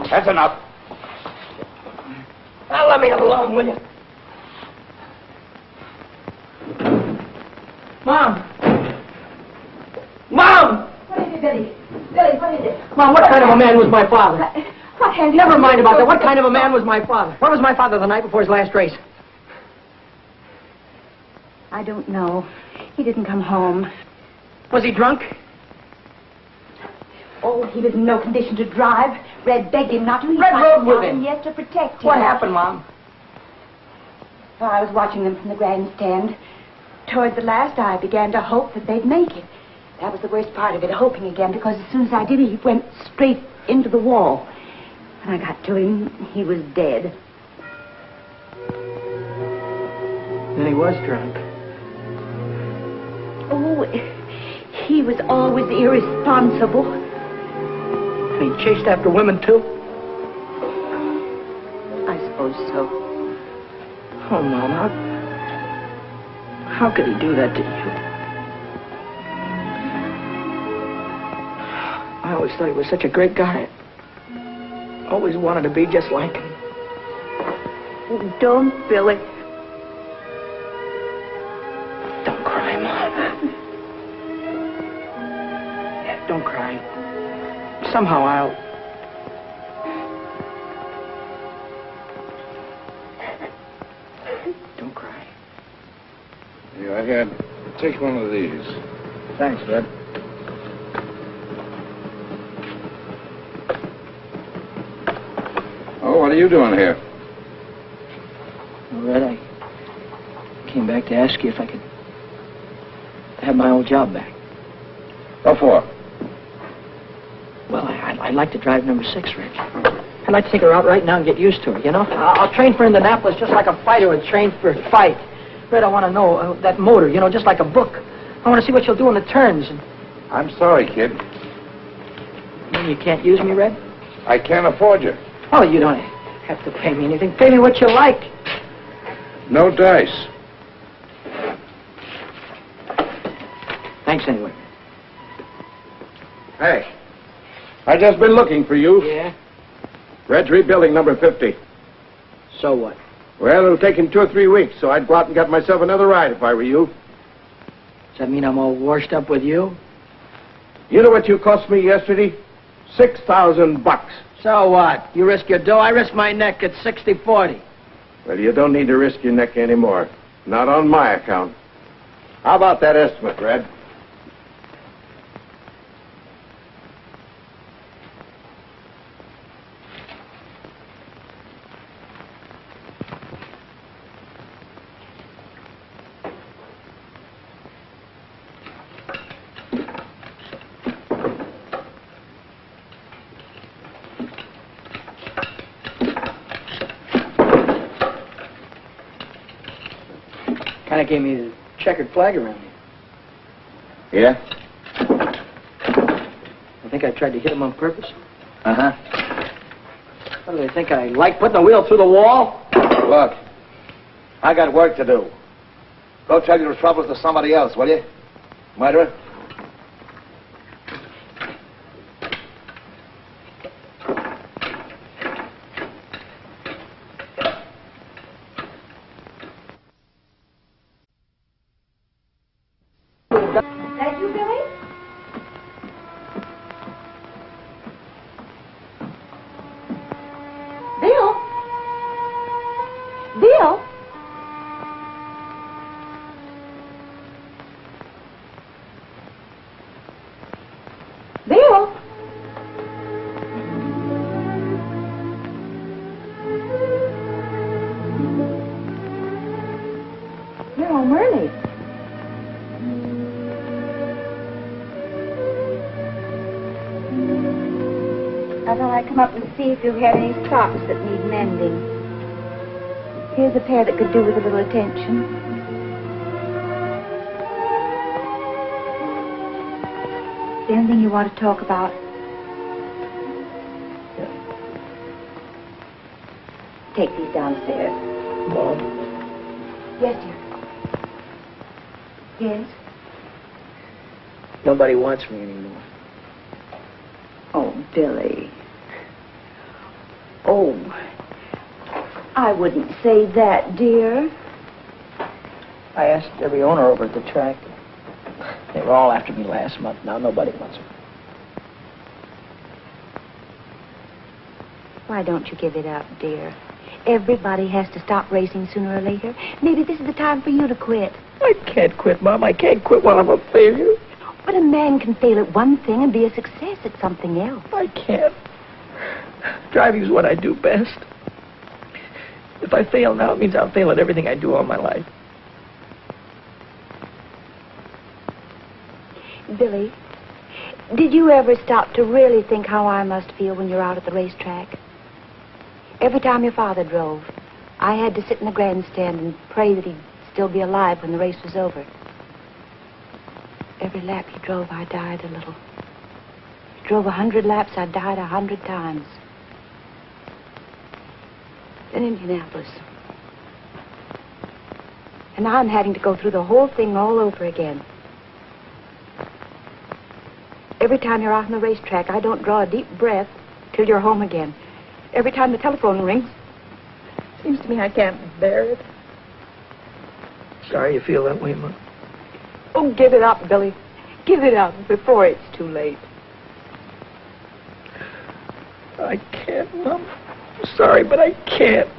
Speaker 1: That's enough.
Speaker 4: Now let me alone, will you? Mom! Mom!
Speaker 8: What is it, Billy? Billy, what is it?
Speaker 4: Mom, what kind of a man was my father?
Speaker 8: What has he...
Speaker 4: Never mind about that. What kind of a man was my father? Where was my father the night before his last race?
Speaker 8: I don't know. He didn't come home.
Speaker 4: Was he drunk?
Speaker 8: Oh, he was in no condition to drive. Red begged him not to.
Speaker 4: Red rode with him.
Speaker 8: Yes, to protect him.
Speaker 4: What happened, Mom?
Speaker 8: Well, I was watching them from the grandstand. Toward the last, I began to hope that they'd make it. That was the worst part of it, hoping again, because as soon as I did, he went straight into the wall. When I got to him, he was dead.
Speaker 4: Then he was drunk.
Speaker 8: Oh, he was always irresponsible.
Speaker 4: And he chased after women, too?
Speaker 8: I suppose so.
Speaker 4: Oh, Mom, how could he do that to you? I always thought he was such a great guy. Always wanted to be just like him.
Speaker 8: Don't, Billy.
Speaker 4: Don't cry, Mom. Don't cry. Somehow I'll... Don't cry.
Speaker 1: Yeah, here, take one of these.
Speaker 4: Thanks, Red.
Speaker 1: Oh, what are you doing here?
Speaker 4: Well, Red, I came back to ask you if I could have my old job back.
Speaker 1: What for?
Speaker 4: Well, I'd like to drive number 6, Red. I'd like to take her out right now and get used to her, you know? I'll train for Indianapolis just like a fighter would train for a fight. Red, I want to know that motor, you know, just like a book. I want to see what you'll do in the turns. And...
Speaker 1: I'm sorry, kid.
Speaker 4: You mean you can't use me, Red?
Speaker 1: I can't afford you.
Speaker 4: Oh, you don't have to pay me anything. Pay me what you like.
Speaker 1: No dice.
Speaker 4: Thanks anyway.
Speaker 1: Hey, I just been looking for you.
Speaker 4: Yeah?
Speaker 1: Red's rebuilding number 50.
Speaker 4: So what?
Speaker 14: Well, it'll take him 2 or 3 weeks, so I'd go out and get myself another ride if I were you.
Speaker 4: Does that mean I'm all washed up with you?
Speaker 14: You know what you cost me yesterday? $6,000.
Speaker 4: So what? You risk your dough, I risk my neck at 60-40.
Speaker 14: Well, you don't need to risk your neck anymore. Not on my account. How about that estimate, Red?
Speaker 4: Kind of gave me the checkered flag around you.
Speaker 3: Yeah?
Speaker 4: I think I tried to hit him on purpose.
Speaker 3: Uh-huh.
Speaker 4: What do they think? I like putting the wheel through the wall?
Speaker 3: Look, I got work to do. Go tell your troubles to somebody else, will you? Murderer?
Speaker 8: That you, Billy? Bill? Bill? Bill? You're home early. I thought I'd come up and see if you had any socks that need mending. Here's a pair that could do with a little attention. Is there anything you want to talk about? Take these downstairs.
Speaker 4: Mom?
Speaker 8: Yes, dear. Yes?
Speaker 4: Nobody wants me anymore.
Speaker 8: Oh, Billy. Oh, I wouldn't say that, dear.
Speaker 4: I asked every owner over at the track. They were all after me last month. Now nobody wants me.
Speaker 8: Why don't you give it up, dear? Everybody has to stop racing sooner or later. Maybe this is the time for you to quit.
Speaker 4: I can't quit, Mom. I can't quit while I'm a failure.
Speaker 8: But a man can fail at one thing and be a success at something else.
Speaker 4: I can't. Driving's what I do best. If I fail now, it means I'll fail at everything I do all my life.
Speaker 8: Billy, did you ever stop to really think how I must feel when you're out at the racetrack? Every time your father drove, I had to sit in the grandstand and pray that he'd still be alive when the race was over. Every lap he drove, I died a little. He drove 100 laps, I died 100 times. Then Indianapolis. And now I'm having to go through the whole thing all over again. Every time you're out on the racetrack, I don't draw a deep breath till you're home again. Every time the telephone rings, seems to me I can't bear it.
Speaker 4: Sorry you feel that way, Mom.
Speaker 8: Oh, give it up, Billy. Give it up before it's too late.
Speaker 4: I can't, Mom. I'm sorry, but I can't.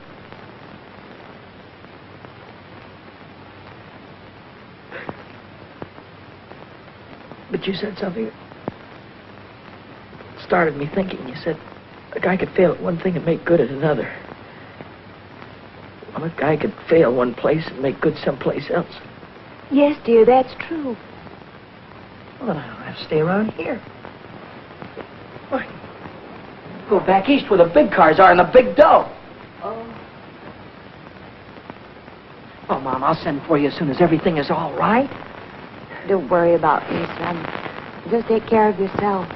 Speaker 4: But you said something that started me thinking. You said a guy could fail at one thing and make good at another. Well, a guy could fail one place and make good someplace else.
Speaker 8: Yes, dear, that's true.
Speaker 4: Well, then I don't have to stay around here. Why? Go back east where the big cars are and the big dough. Oh, Mom, I'll send for you as soon as everything is all right.
Speaker 8: Don't worry about me, son. Just take care of yourself.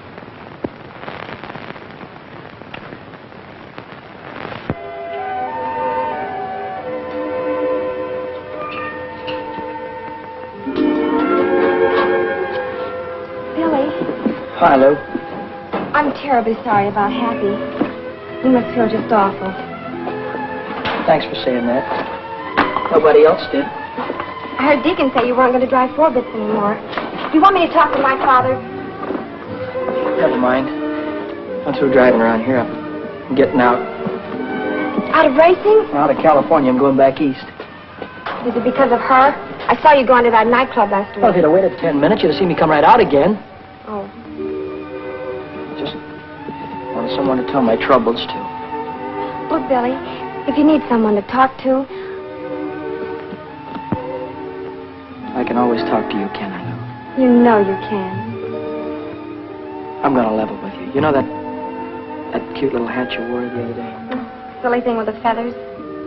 Speaker 8: Billy,
Speaker 4: Hi, Lou.
Speaker 8: I'm terribly sorry about Happy. He must feel just awful.
Speaker 4: Thanks for saying that. Nobody else did.
Speaker 5: I heard Deacon say you weren't going to drive 4-bits anymore. Do you want me to talk to my father?
Speaker 4: Never mind. I'm through driving around here. I'm getting out.
Speaker 5: Out of racing?
Speaker 4: Out of California. I'm going back east.
Speaker 5: Is it because of her? I saw you going to that nightclub last week.
Speaker 4: Well, if you'd have waited 10 minutes, you'd have seen me come right out again.
Speaker 5: Oh.
Speaker 4: Just wanted someone to tell my troubles to.
Speaker 5: Look, Billy, if you need someone to talk to...
Speaker 4: I can always talk to you, can I, Lou?
Speaker 5: You know you can.
Speaker 4: I'm going to level with you. You know that cute little hat you wore the other day?
Speaker 5: Silly thing with the feathers?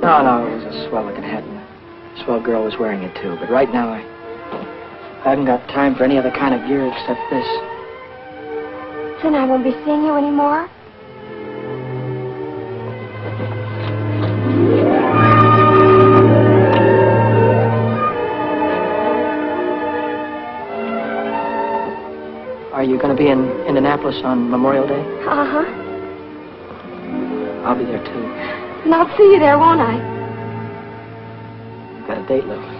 Speaker 4: No, it was a swell-looking hat, and a swell girl was wearing it, too. But right now, I haven't got time for any other kind of gear except this.
Speaker 5: Then I won't be seeing you anymore?
Speaker 4: Are you going to be in Indianapolis on Memorial Day?
Speaker 5: Uh-huh.
Speaker 4: I'll be there, too.
Speaker 5: And I'll see you there, won't I?
Speaker 4: Got a date, Lou.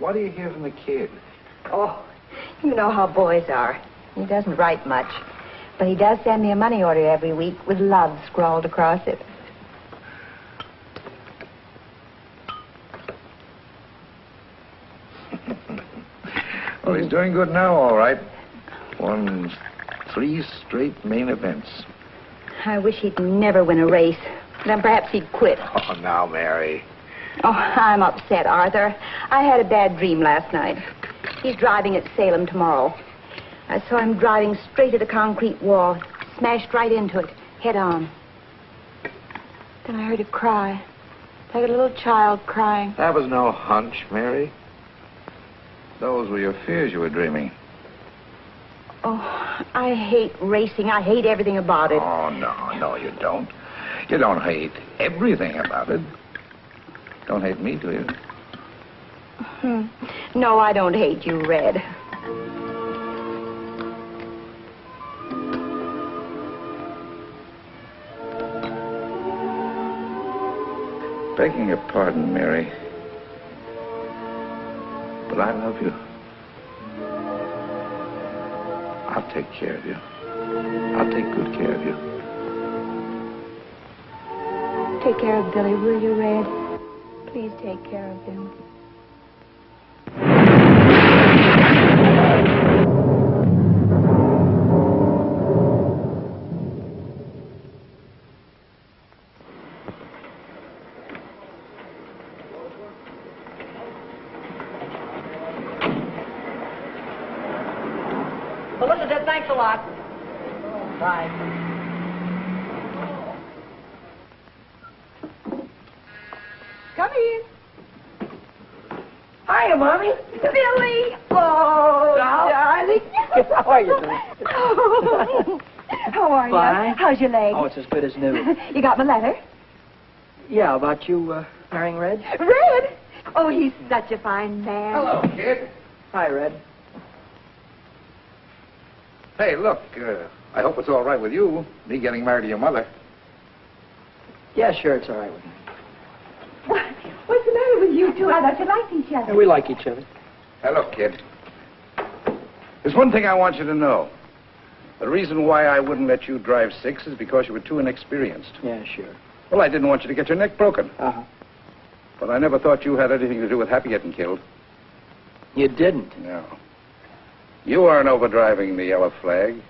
Speaker 1: What do you hear from the kid?
Speaker 8: Oh, you know how boys are. He doesn't write much. But he does send me a money order every week with love scrawled across it.
Speaker 1: Well, he's doing good now, all right. Won 3 straight main events.
Speaker 8: I wish he'd never win a race. Then perhaps he'd quit.
Speaker 1: Oh, now, Mary.
Speaker 8: Oh, I'm upset, Arthur. I had a bad dream last night. He's driving at Salem tomorrow. I saw him driving straight at a concrete wall, smashed right into it, head on. Then I heard him cry, like a little child crying.
Speaker 1: That was no hunch, Mary. Those were your fears you were dreaming.
Speaker 8: Oh, I hate racing. I hate everything about it.
Speaker 1: Oh, no, you don't. You don't hate everything about it. Don't hate me, do you?
Speaker 8: No, I don't hate you, Red.
Speaker 1: Begging your pardon, Mary, but I love you. I'll take care of you. I'll take good care of you.
Speaker 8: Take care of Billy, will you, Red? Please take care of him.
Speaker 4: Elizabeth, thanks a lot. Bye.
Speaker 8: Come in. Hiya, Mommy. Billy. Oh, darling.
Speaker 4: How are you, Billy?
Speaker 8: Oh. How are
Speaker 4: Fine.
Speaker 8: you? How's your leg?
Speaker 4: Oh, it's as good as new.
Speaker 8: You got my letter?
Speaker 4: Yeah, about you marrying Red?
Speaker 8: Red? Oh, he's such a fine man.
Speaker 1: Hello, kid.
Speaker 4: Hi, Red.
Speaker 1: Hey, look, I hope it's all right with you, me getting married to your mother.
Speaker 4: Yeah, sure, it's all right with me.
Speaker 8: What's the matter with you two? I thought you liked each other.
Speaker 4: Yeah, we like each other.
Speaker 1: Hey, look, kid. There's one thing I want you to know. The reason why I wouldn't let you drive 6 is because you were too inexperienced.
Speaker 4: Yeah, sure.
Speaker 1: Well, I didn't want you to get your neck broken.
Speaker 4: Uh-huh.
Speaker 1: But I never thought you had anything to do with Happy getting killed.
Speaker 4: You didn't?
Speaker 1: No. You weren't overdriving the yellow flag.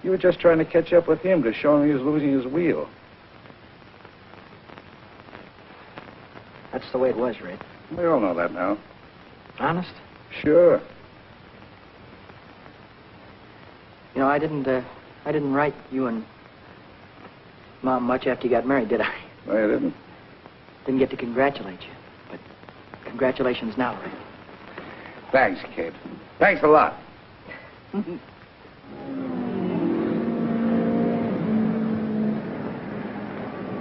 Speaker 1: You were just trying to catch up with him to show him he was losing his wheel.
Speaker 4: That's the way it was, Red.
Speaker 1: We all know that now.
Speaker 4: Honest?
Speaker 1: Sure.
Speaker 4: You know, I didn't write you and Mom much after you got married, did I?
Speaker 1: No, you didn't.
Speaker 4: Didn't get to congratulate you. But congratulations now, Red.
Speaker 1: Thanks, kid. Thanks a lot.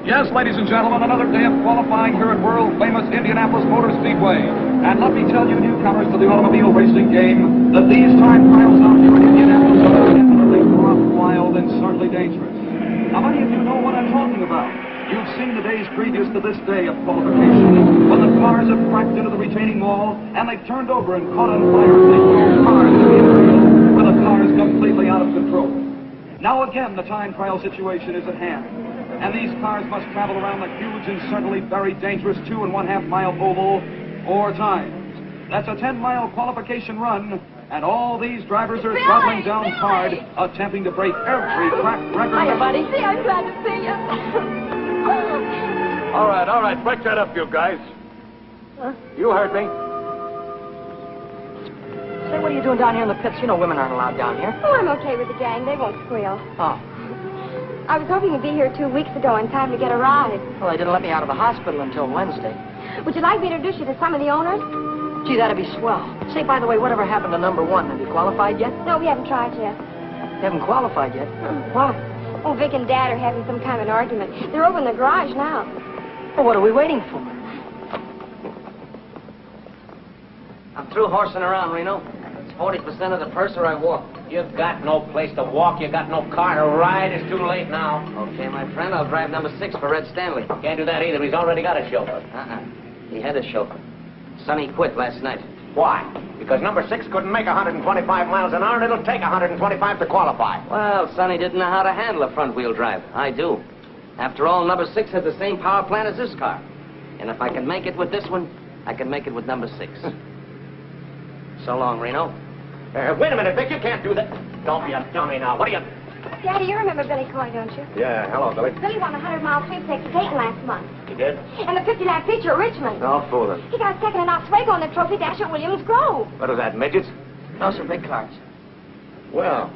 Speaker 7: Yes, ladies and gentlemen, another day of qualifying here at world-famous Indianapolis Motor Speedway. And let me tell you, newcomers to the automobile racing game, that these time trials out here in Indianapolis are definitely rough, wild, and certainly dangerous. Now, many of you know what I'm talking about. You've seen the days previous to this day of qualification, when the cars have cracked into the retaining wall, and they've turned over and caught on fire, and they throw cars into the infield, where the car is completely out of control. Now again, the time trial situation is at hand. And these cars must travel around the huge and certainly very dangerous 2.5 mile oval 4 times. That's a 10-mile qualification run, and all these drivers are throttling down hard, attempting to break every track record.
Speaker 4: Hiya, buddy.
Speaker 5: See, I'm glad to see you.
Speaker 14: All right. Break that up, you guys.
Speaker 4: Huh?
Speaker 14: You heard me.
Speaker 4: Say, what are you doing down here in the pits? You know women aren't allowed down here.
Speaker 5: Oh, I'm okay with the gang. They won't squeal.
Speaker 4: Oh.
Speaker 5: I was hoping you'd be here 2 weeks ago in time to get a ride.
Speaker 4: Well, they didn't let me out of the hospital until Wednesday.
Speaker 5: Would you like me to introduce you to some of the owners?
Speaker 4: Gee, that'd be swell. Say, by the way, whatever happened to number 1? Have you qualified yet?
Speaker 5: No, we haven't tried yet.
Speaker 4: You haven't qualified yet? Why?
Speaker 5: Oh, Vic and Dad are having some kind of an argument. They're over in the garage now.
Speaker 4: Well, what are we waiting for?
Speaker 6: I'm through horsing around, Reno. It's 40% of the purse or I walk. You've got no place to walk. You got no car to ride. It's too late now. Okay, my friend, I'll drive number 6 for Red Stanley.
Speaker 2: Can't do that either. He's already got a chauffeur.
Speaker 6: He had a chauffeur. Sonny quit last night.
Speaker 2: Why? Because number 6 couldn't make 125 miles an hour, and it'll take 125 to qualify.
Speaker 6: Well, Sonny didn't know how to handle a front-wheel drive. I do. After all, number 6 has the same power plant as this car. And if I can make it with this one, I can make it with number 6. So long, Reno.
Speaker 2: Wait a minute, Vic. You can't do that. Don't be a dummy now. What are you...
Speaker 5: Daddy, you remember Billy Coy, don't you?
Speaker 14: Yeah, hello, Billy.
Speaker 5: Billy won the 100-mile sweepstakes at Dayton last month.
Speaker 14: You did?
Speaker 5: And the 50-lap feature at Richmond.
Speaker 14: No fooling.
Speaker 5: He got second in Oswego on the trophy dash at Williams Grove.
Speaker 14: What is that, midgets?
Speaker 4: Those are big cars.
Speaker 14: Well,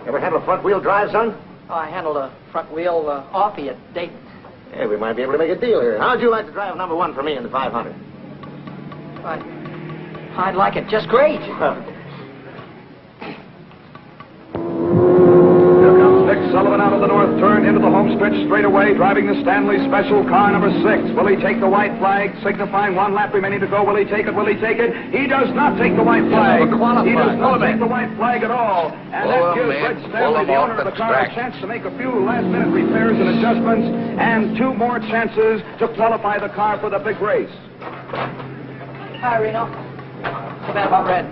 Speaker 14: ever handle a front-wheel drive, son?
Speaker 4: Oh, I handled a front wheel offie at Dayton.
Speaker 14: Hey, we might be able to make a deal here. How'd you like to drive number 1 for me in the 500?
Speaker 4: I'd like it just great.
Speaker 7: Nick Sullivan out of the north turn into the home stretch straight away, driving the Stanley Special car number 6. Will he take the white flag, signifying 1 lap remaining to go? Will he take it? Will he take it? He does not take the white flag. He does not take the white flag at all. And that gives Red Stanley, the owner of the car, a chance to make a few last-minute repairs and adjustments, and 2 more chances to qualify the car for the big race.
Speaker 4: Hi, Reno. Too bad about Red.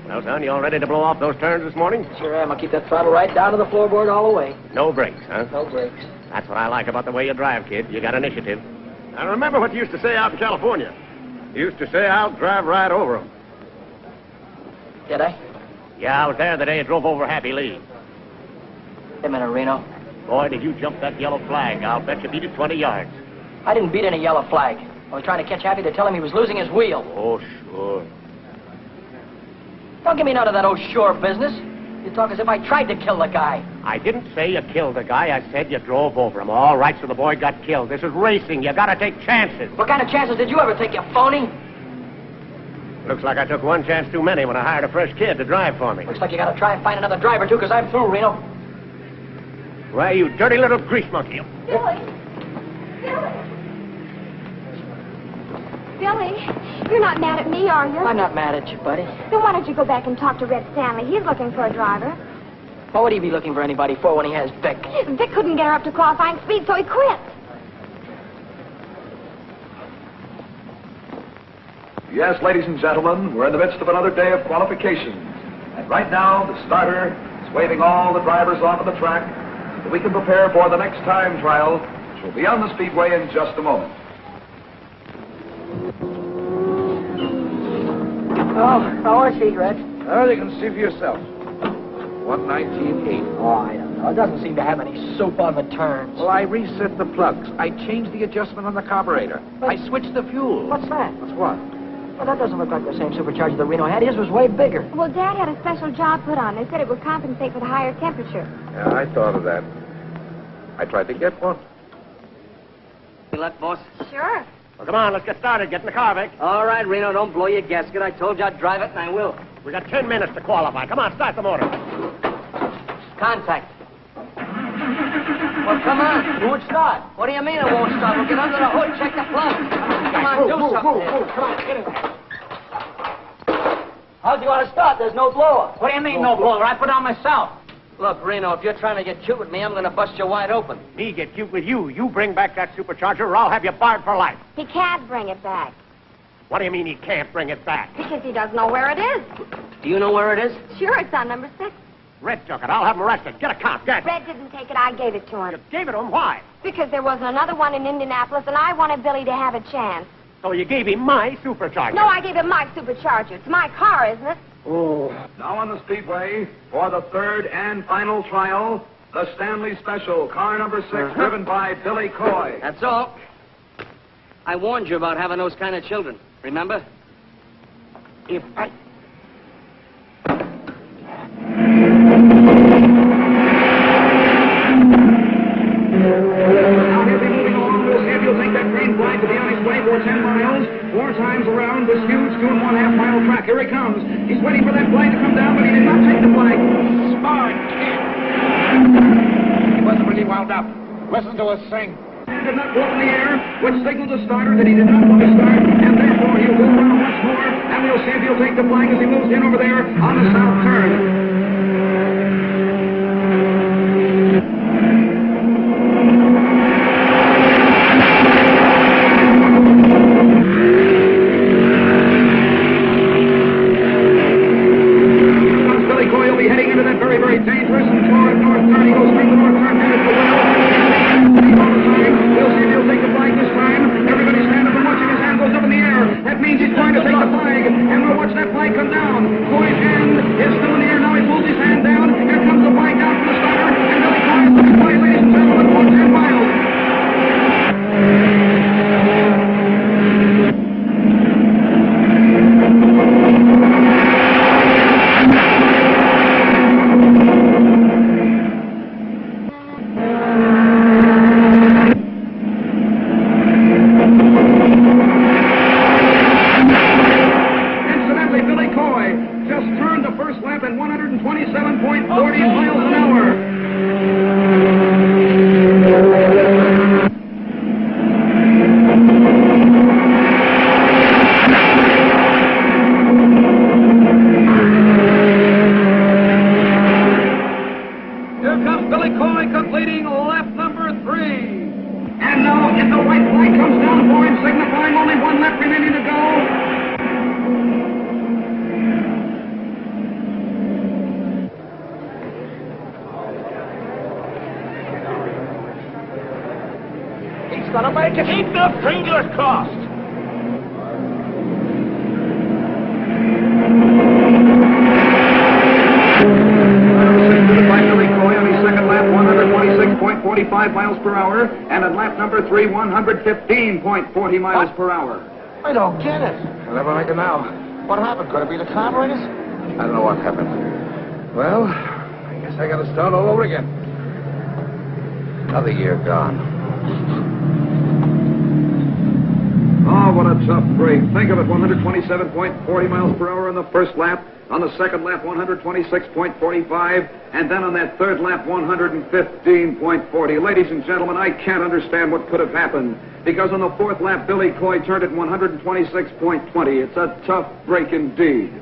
Speaker 2: Well, son, you all ready to blow off those turns this morning?
Speaker 4: Sure am. I'll keep that throttle right down to the floorboard all the way.
Speaker 2: No brakes, huh?
Speaker 4: No brakes.
Speaker 2: That's what I like about the way you drive, kid. You got initiative. I remember what you used to say out in California. You used to say, I'll drive right over them.
Speaker 4: Did I?
Speaker 2: Yeah, I was there the day you drove over Happy Lee.
Speaker 4: Wait a minute, Reno.
Speaker 2: Boy, did you jump that yellow flag. I'll bet you beat it 20 yards.
Speaker 4: I didn't beat any yellow flag. I was trying to catch Happy to tell him he was losing his wheel.
Speaker 2: Oh, sure.
Speaker 4: Don't give me none of that oh sure business. You talk as if I tried to kill the guy.
Speaker 2: I didn't say you killed the guy. I said you drove over him. All right, so the boy got killed. This is racing. You gotta take chances.
Speaker 4: What kind of chances did you ever take, you phony?
Speaker 2: Looks like I took 1 chance too many when I hired a fresh kid to drive for me.
Speaker 4: Looks like you gotta try and find another driver, too, because I'm through, Reno.
Speaker 2: Why, you dirty little grease monkey.
Speaker 5: Billy, you're not mad at me, are you?
Speaker 4: I'm not mad at you, buddy.
Speaker 5: Then why don't you go back and talk to Red Stanley? He's looking for a driver.
Speaker 4: What would he be looking for anybody for when he has Vic?
Speaker 5: Vic couldn't get her up to qualifying speed, so he quit.
Speaker 7: Yes, ladies and gentlemen, we're in the midst of another day of qualification. And right now, the starter is waving all the drivers off of the track so that we can prepare for the next time trial, which will be on the speedway in just a moment.
Speaker 4: Oh, how is he, Red?
Speaker 1: Well, you can see for yourself. 119.8.
Speaker 4: Oh, I don't know. It doesn't seem to have any soup on the turns.
Speaker 1: Well, I reset the plugs. I changed the adjustment on the carburetor. I switched the fuel.
Speaker 4: What's that?
Speaker 1: What's what?
Speaker 4: Well, that doesn't look like the same supercharger that Reno had. His was way bigger.
Speaker 5: Well, Dad had a special job put on. They said it would compensate for the higher temperature.
Speaker 1: Yeah, I thought of that. I tried to get one.
Speaker 6: Good luck, boss.
Speaker 5: Sure.
Speaker 2: Well, come on, let's get started. Get in the car, Vic.
Speaker 6: All right, Reno, don't blow your gasket. I told you I'd drive it, and I will.
Speaker 2: We got 10 minutes to qualify. Come on, start the motor.
Speaker 6: Contact. Well, come on. It won't start. What do you mean it won't start? We'll get under the hood, check the plug. Come on, do something.
Speaker 2: Come on, get in there.
Speaker 4: How'd you want to start? There's no blower. What do you mean, no blower? I put on myself.
Speaker 6: Look, Reno, if you're trying to get cute with me, I'm going to bust you wide open.
Speaker 2: Me get cute with you. You bring back that supercharger or I'll have you barred for life.
Speaker 5: He can't bring it back.
Speaker 2: What do you mean he can't bring it back?
Speaker 5: Because he doesn't know where it is.
Speaker 6: Do you know where it is?
Speaker 5: Sure, it's on number 6.
Speaker 2: Red took it. I'll have him arrested. Get a cop. Get.
Speaker 5: Red didn't take it. I gave it to him.
Speaker 2: You gave it to him? Why?
Speaker 5: Because there wasn't another one in Indianapolis, and I wanted Billy to have a chance.
Speaker 2: So you gave him my supercharger.
Speaker 5: No, I gave him my supercharger. It's my car, isn't it?
Speaker 7: Oh. Now on the speedway, for the third and final trial, the Stanley Special, car number 6, driven by Billy Coy.
Speaker 6: That's all. I warned you about having those kind of children. Remember? If I...
Speaker 7: Now he'll be moving along. We'll see if he'll take that green flag to be on his way for 10 miles. 4 times around this huge 2.5 mile track. Here he comes. He's waiting for that flag to come down, but he did not take the flag.
Speaker 1: Smart kid. He wasn't really wound up. Listen to us sing.
Speaker 7: He did not go up in the air, which signaled the starter that he did not want to start, and therefore he'll go around once more, and we'll see if he'll take the flag as he moves in over there on the south turn. Dangerous and toward north turn. He goes through the north turn, headed for well. We'll see if he'll take the flag this time. Everybody stand up and watching. His hand goes up in the air. That means he's going to take the flag. And we'll watch that flag come down. Coy's hand is still in the air. Now he pulls his hand down. Here comes the flag down from the starter. And Billy Coy is looking for, ladies and gentlemen, for 10 miles.
Speaker 11: Keep the fingers crossed.
Speaker 7: By Billy Coy on his second lap, 126.45 miles per hour, and at lap number 3, 115.40 miles per hour.
Speaker 12: I don't get it.
Speaker 1: I'll never make it now.
Speaker 12: What happened? Could it be the carburetors?
Speaker 1: I don't know what happened. Well, I guess I gotta start all over again. Another year gone.
Speaker 7: Oh, what a tough break. Think of it, 127.40 miles per hour on the first lap. On the second lap, 126.45. And then on that third lap, 115.40. Ladies and gentlemen, I can't understand what could have happened. Because on the fourth lap, Billy Coy turned at 126.20. It's a tough break indeed.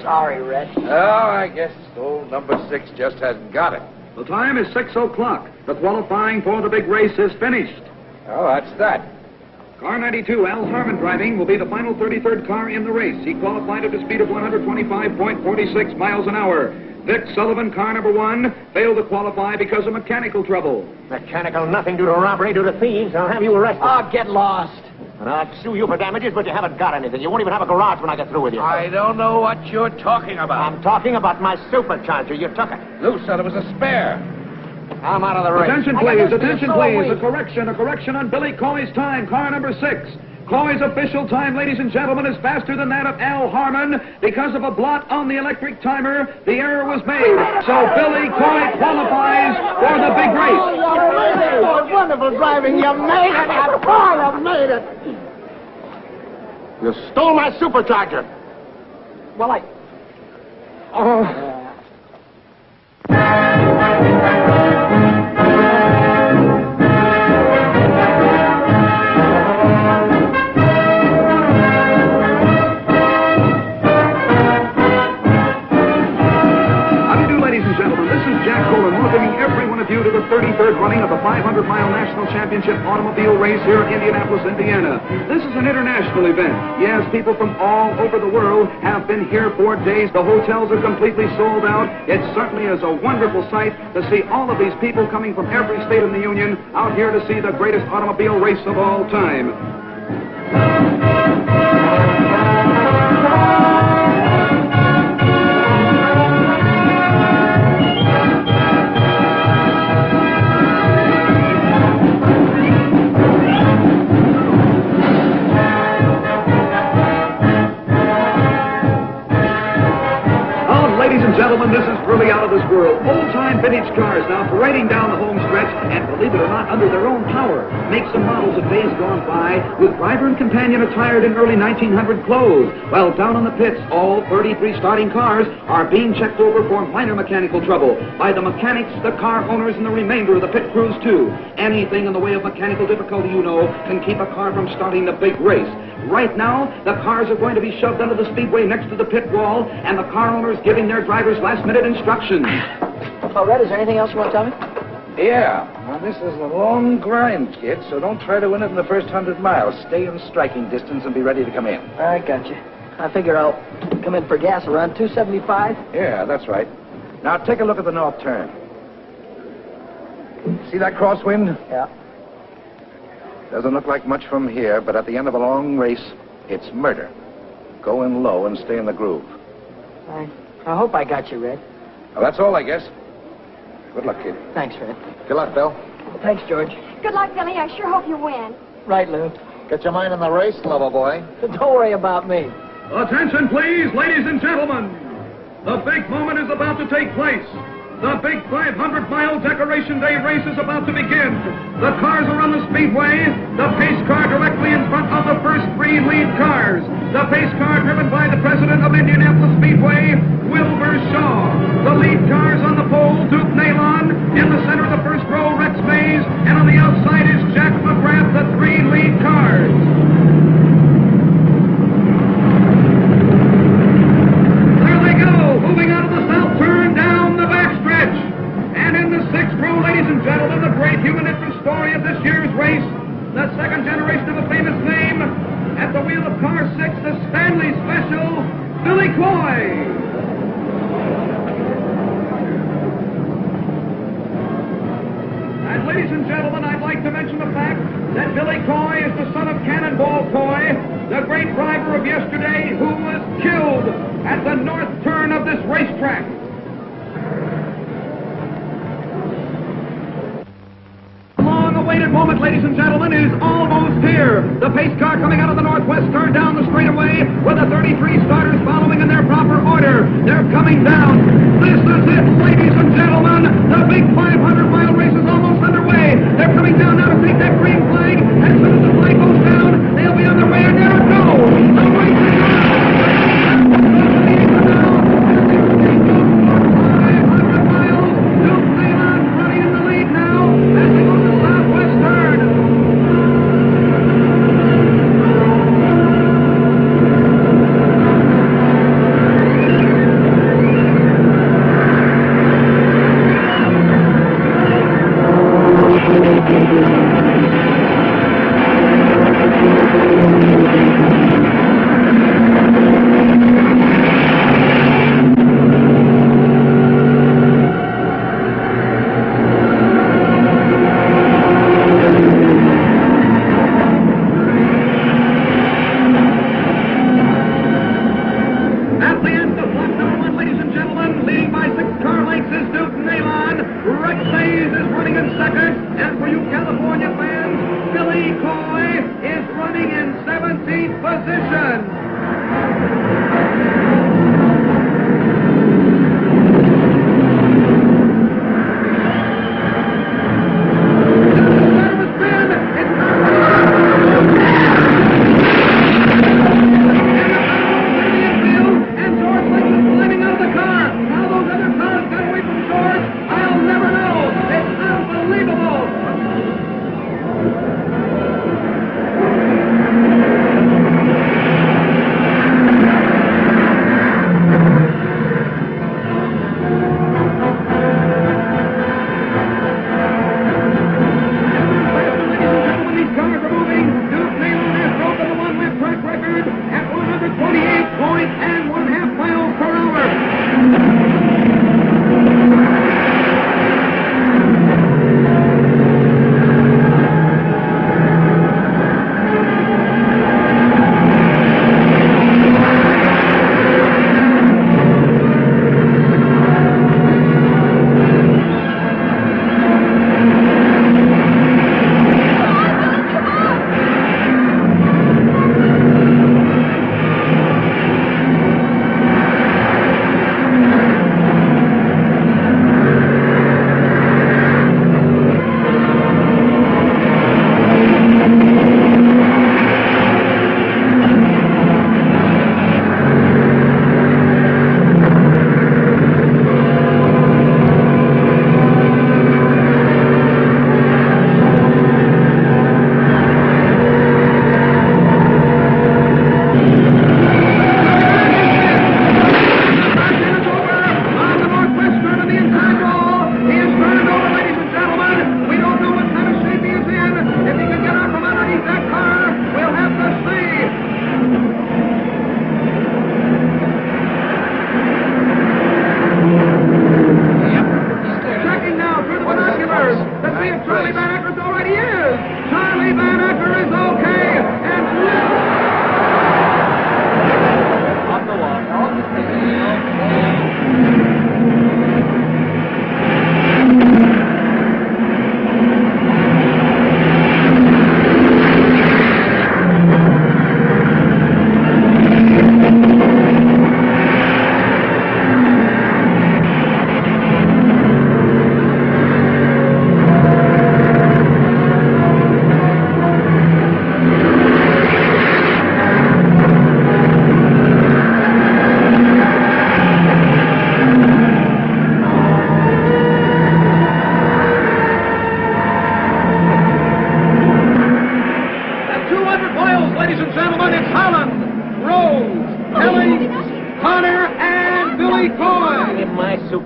Speaker 4: Sorry, Red.
Speaker 1: Oh, I guess old number 6 just hasn't got it.
Speaker 7: The time is 6 o'clock. The qualifying for the big race is finished.
Speaker 1: Oh, that's that.
Speaker 7: Car 92, Al Harmon driving, will be the final 33rd car in the race. He qualified at a speed of 125.46 miles an hour. Vic Sullivan, car number 1, failed to qualify because of mechanical trouble.
Speaker 2: Mechanical nothing due to robbery, due to thieves. I'll have you arrested.
Speaker 4: Oh, get lost.
Speaker 2: And I'll sue you for damages, but you haven't got anything. You won't even have a garage when I get through with you.
Speaker 1: I don't know what you're talking about.
Speaker 2: I'm talking about my supercharger. You took it.
Speaker 1: Lou said it was a spare. I'm out of the race.
Speaker 7: Attention, please, attention, please. A correction on Billy Coy's time, car number 6. Coy's official time, ladies and gentlemen, is faster than that of Al Harmon. Because of a blot on the electric timer, the error was made. So Billy Coy qualifies for the big race.
Speaker 12: Oh, you made it. Wonderful driving. You made it. You made it.
Speaker 2: You stole my supercharger.
Speaker 4: Well, I...
Speaker 12: Oh.
Speaker 7: Ladies and gentlemen, this is Jack Colan welcoming every one of you to the 33rd running of the 500-mile National Championship automobile race here in Indianapolis, Indiana. This is an international event. Yes, people from all over the world have been here for days. The hotels are completely sold out. It certainly is a wonderful sight to see all of these people coming from every state in the Union out here to see the greatest automobile race of all time. Ladies and gentlemen, this is really out of this world. Old-time vintage cars now parading down the home stretch, and believe it or not, under their own power. Makes and models of days gone by, with driver and companion attired in early 1900 clothes. While down in the pits, all 33 starting cars are being checked over for minor mechanical trouble by the mechanics, the car owners, and the remainder of the pit crews, too. Anything in the way of mechanical difficulty, you know, can keep a car from starting the big race. Right now, the cars are going to be shoved under the speedway next to the pit wall, and the car owners giving their drivers last-minute instructions.
Speaker 4: Oh, Red, is there anything else you want to tell me?
Speaker 1: Yeah. Well, this is a long grind, kid, so don't try to win it in the first 100 miles. Stay in striking distance and be ready to come in.
Speaker 4: I got you. I figure I'll come in for gas around 275.
Speaker 1: Yeah, that's right. Now, take a look at the north turn. See that crosswind?
Speaker 4: Yeah.
Speaker 1: Doesn't look like much from here, but at the end of a long race, it's murder. Go in low and stay in the groove.
Speaker 4: I hope I got you, Red.
Speaker 1: Well, that's all, I guess. Good luck, kid.
Speaker 4: Thanks, Red.
Speaker 1: Good luck, Bill.
Speaker 4: Thanks, George.
Speaker 5: Good luck, Billy. I sure hope you win.
Speaker 4: Right, Lou.
Speaker 12: Get your mind on the race, lover boy.
Speaker 4: Don't worry about me.
Speaker 7: Attention, please, ladies and gentlemen. The big moment is about to take place. The big 500-mile Decoration Day race is about to begin. The cars are on the speedway. The pace car directly in front of the first three lead cars. The pace car driven by the president of Indianapolis Speedway, Wilbur Shaw. The lead cars on the pole, Duke Nalon. In the center of the first row, Rex Mays. And on the outside is Jack McGrath, the three lead cars. There they go, moving out of the south turn down the backstretch. And in the sixth row, ladies and gentlemen, the great human interest story of this year's race, the second generation of a famous name, at the wheel of car 6, the Stanley Special, Billy Coy. And ladies and gentlemen, I'd like to mention the fact that Billy Coy is the son of Cannonball Coy, the great driver of yesterday who was killed at the north turn of this racetrack. Long-awaited moment, ladies and gentlemen, is almost here. The pace car coming out of the northwest turn down the straightaway with the 33 starters following in their proper order. They're coming down. This is it, ladies and gentlemen. The big 500-mile race is almost underway. They're coming down now to take that green flag. As soon as the flag goes down, they'll be on their way, and there it goes. The race is on.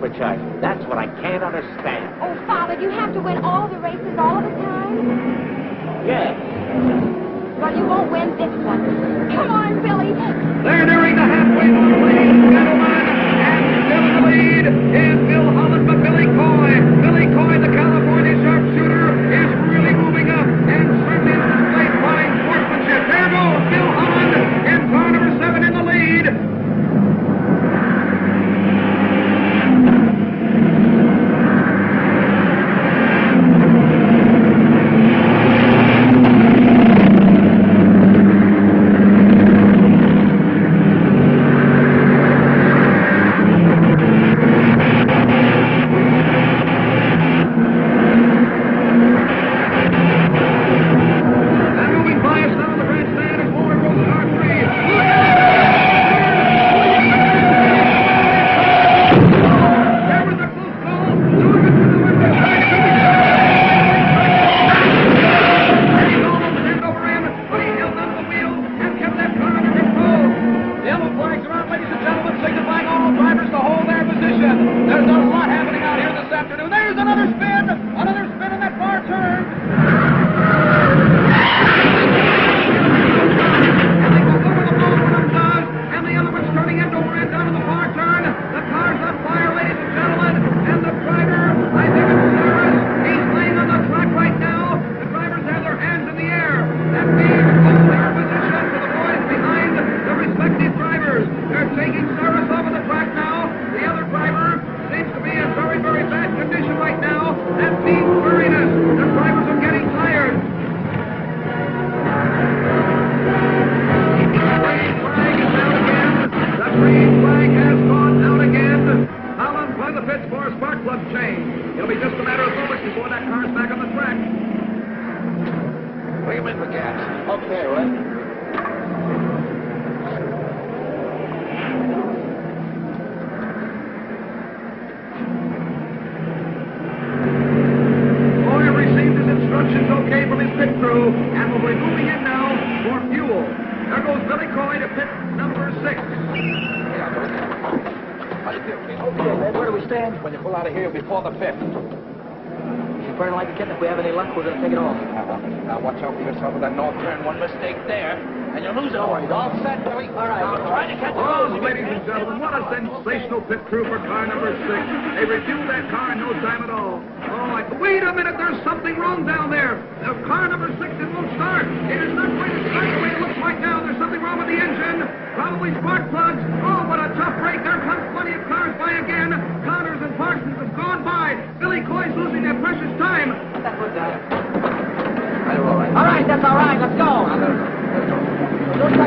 Speaker 3: supercharger. That's what I can't understand.
Speaker 5: Oh, Father, do you have to win all the races all of the time?
Speaker 3: Yeah.
Speaker 5: Well, you won't win this one. Come on, Billy.
Speaker 1: They're nearing the halfway mark, ladies and gentlemen. And still in the lead is Bill Holland, but Billy Coy. Billy Coy, the California sharpshooter, is really moving up and certainly displayed fine sportsmanship. There goes Bill Holland in car number 7 in the lead. Now watch out for yourself with that north turn. One mistake there, and you'll lose it. All right, all set, Billy. All right, I'm trying to catch
Speaker 7: Oh, ladies and gentlemen, what a sensational pit crew for car number 6. They reviewed that car in no time at all. Oh, wait a minute, there's something wrong down there. Car number 6, it won't start. It is not going to start the way it looks like now. There's something wrong with the engine. Probably spark plugs. Oh, what a tough break. There comes plenty of cars by again. Connors and Parsons have gone by. Billy Coy's losing their precious time.
Speaker 4: All right, that's all right. Let's go.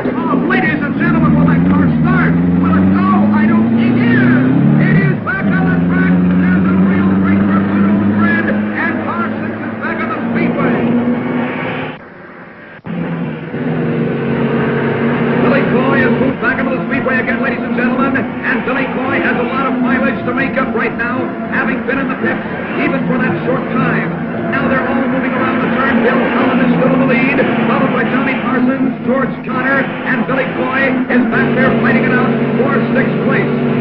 Speaker 7: Oh, ladies and gentlemen, will that car start? Will it go? I don't think it is. It is back on the track. There's a real great pursuit of the red, and car 6 is back on the speedway. Billy Coy has moved back into the speedway again, ladies and gentlemen, and Billy Coy has a lot of mileage to make up right now, having been in the pits even for that short time. Now they're all moving around the turn. Bill Holland is still in the lead, followed by Johnny Parsons, George Connor, and Billy Coy is back there fighting it out for 6th place.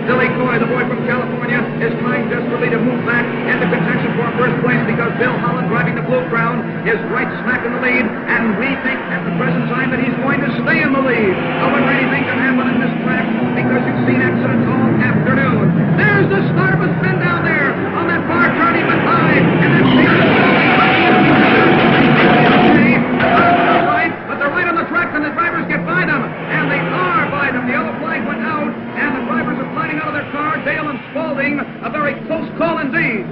Speaker 7: Billy Coy, the boy from California, is trying desperately to move back into contention for
Speaker 1: first place because Bill Holland, driving the Blue Crown, is right smack in the lead, and we think at the present time that he's going to stay in the lead. However, anything can happen in this track because you've seen accidents all afternoon. There's the start of a spin down there on that far turn, even high, and then but they're right on the track, and the drivers get by them, and they are by them. The yellow flag went out, and the drivers are sliding out of their car. Dale and Spaulding, a very close call indeed.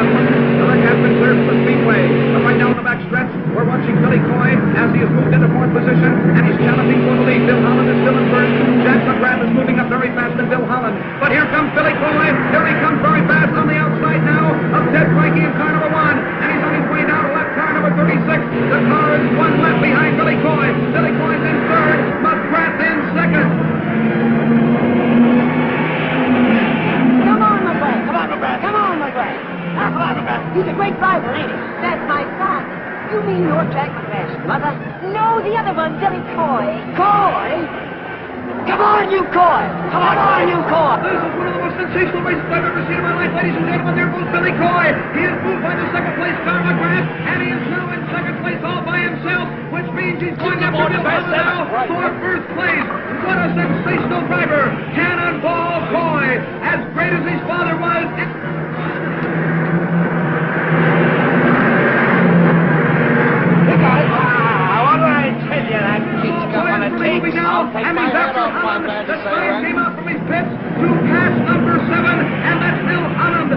Speaker 1: The wreck has been cleared from the speedway. But right now in the back stretch, we're watching Billy Coy as he has moved into fourth position, and he's challenging for the lead. Bill Holland is still in first. Jack McGrath is moving up very fast than Bill Holland. But here comes Billy Coy. Here he comes very fast on the outside now of Ted Frankie in car number 1. And he's on his way down to left car number 36. The car is one left behind Billy Coy. Billy Coy's in third. McGrath in second.
Speaker 4: Come on, McGrath. Come on, McGrath. Come on, McGrath. Come on, McGrath. He's a great driver, ain't he?
Speaker 5: That's my son.
Speaker 4: You mean you're Jack McGrath's mother?
Speaker 5: No, the other one, Billy Coy.
Speaker 4: Coy? Come on, you Coy! Come on, you Coy!
Speaker 1: This is one of the most sensational races I've ever seen in my life, ladies and gentlemen. There goes Billy Coy. He is moved by the second place car McGrath, and he is now in second place all by himself, which means he's going after Bill Holland now for first place. What a sensational driver! Cannonball Coy, as great as his father was. And he's after Holland. The sign came out from his pits to pass number 7, and that's Bill Holland.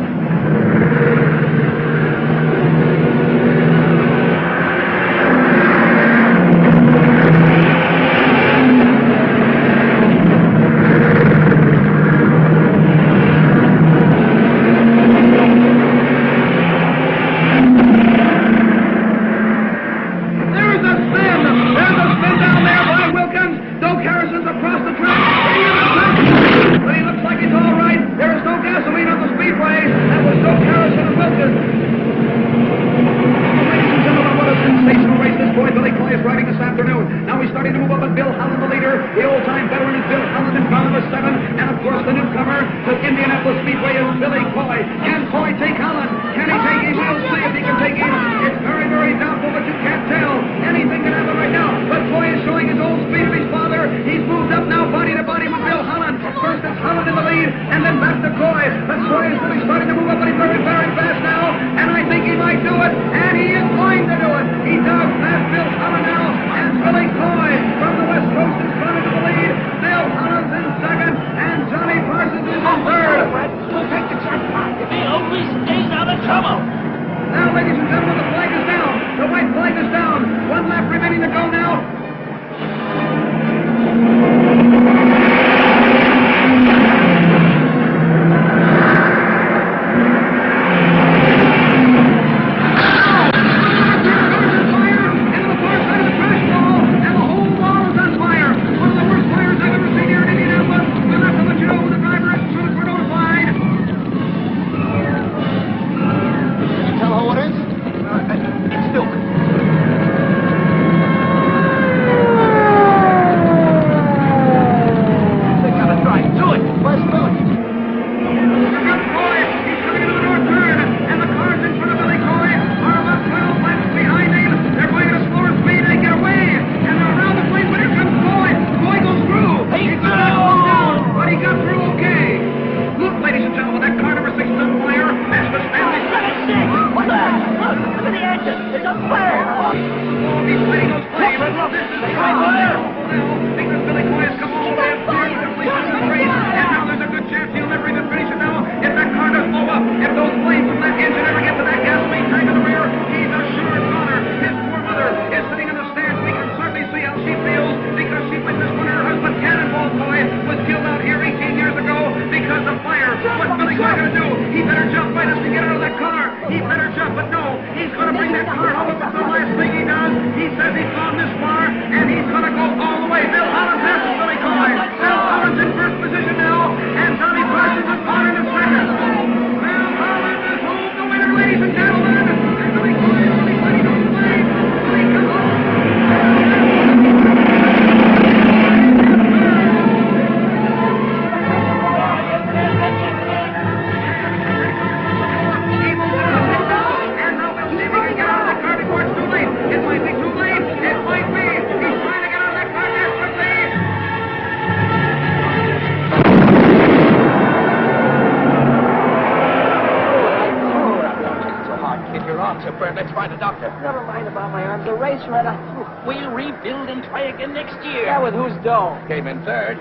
Speaker 15: let's find a doctor.
Speaker 4: Never mind about my arms. The race right up.
Speaker 15: We'll rebuild and try again next year.
Speaker 4: Yeah, with whose dough?
Speaker 15: Came in third.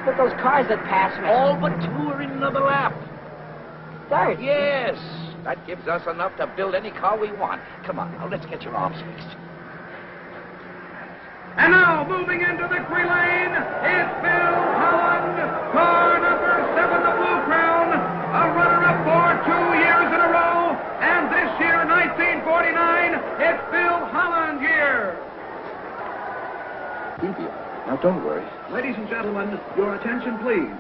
Speaker 4: But those cars that passed me.
Speaker 15: All but two are in another lap.
Speaker 4: Third?
Speaker 15: Yes. That gives us enough to build any car we want. Come on, now, let's get your arms fixed.
Speaker 1: And now, moving into victory lane, is Bill Holland, car number 7, the Blue Crown, a runner-up for 2 years in a row, and this year, 1949, it's Bill Holland year.
Speaker 7: Now, don't worry.
Speaker 1: Ladies and gentlemen, your attention, please.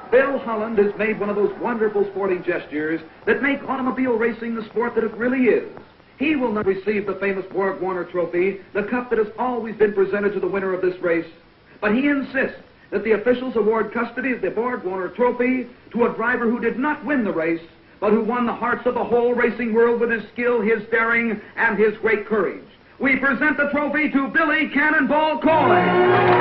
Speaker 1: Bill Holland has made one of those wonderful sporting gestures that make automobile racing the sport that it really is. He will not receive the famous Borg Warner Trophy, the cup that has always been presented to the winner of this race, but he insists that the officials award custody of the Borg Warner Trophy to a driver who did not win the race, but who won the hearts of the whole racing world with his skill, his daring, and his great courage. We present the trophy to Billy Cannonball Coy.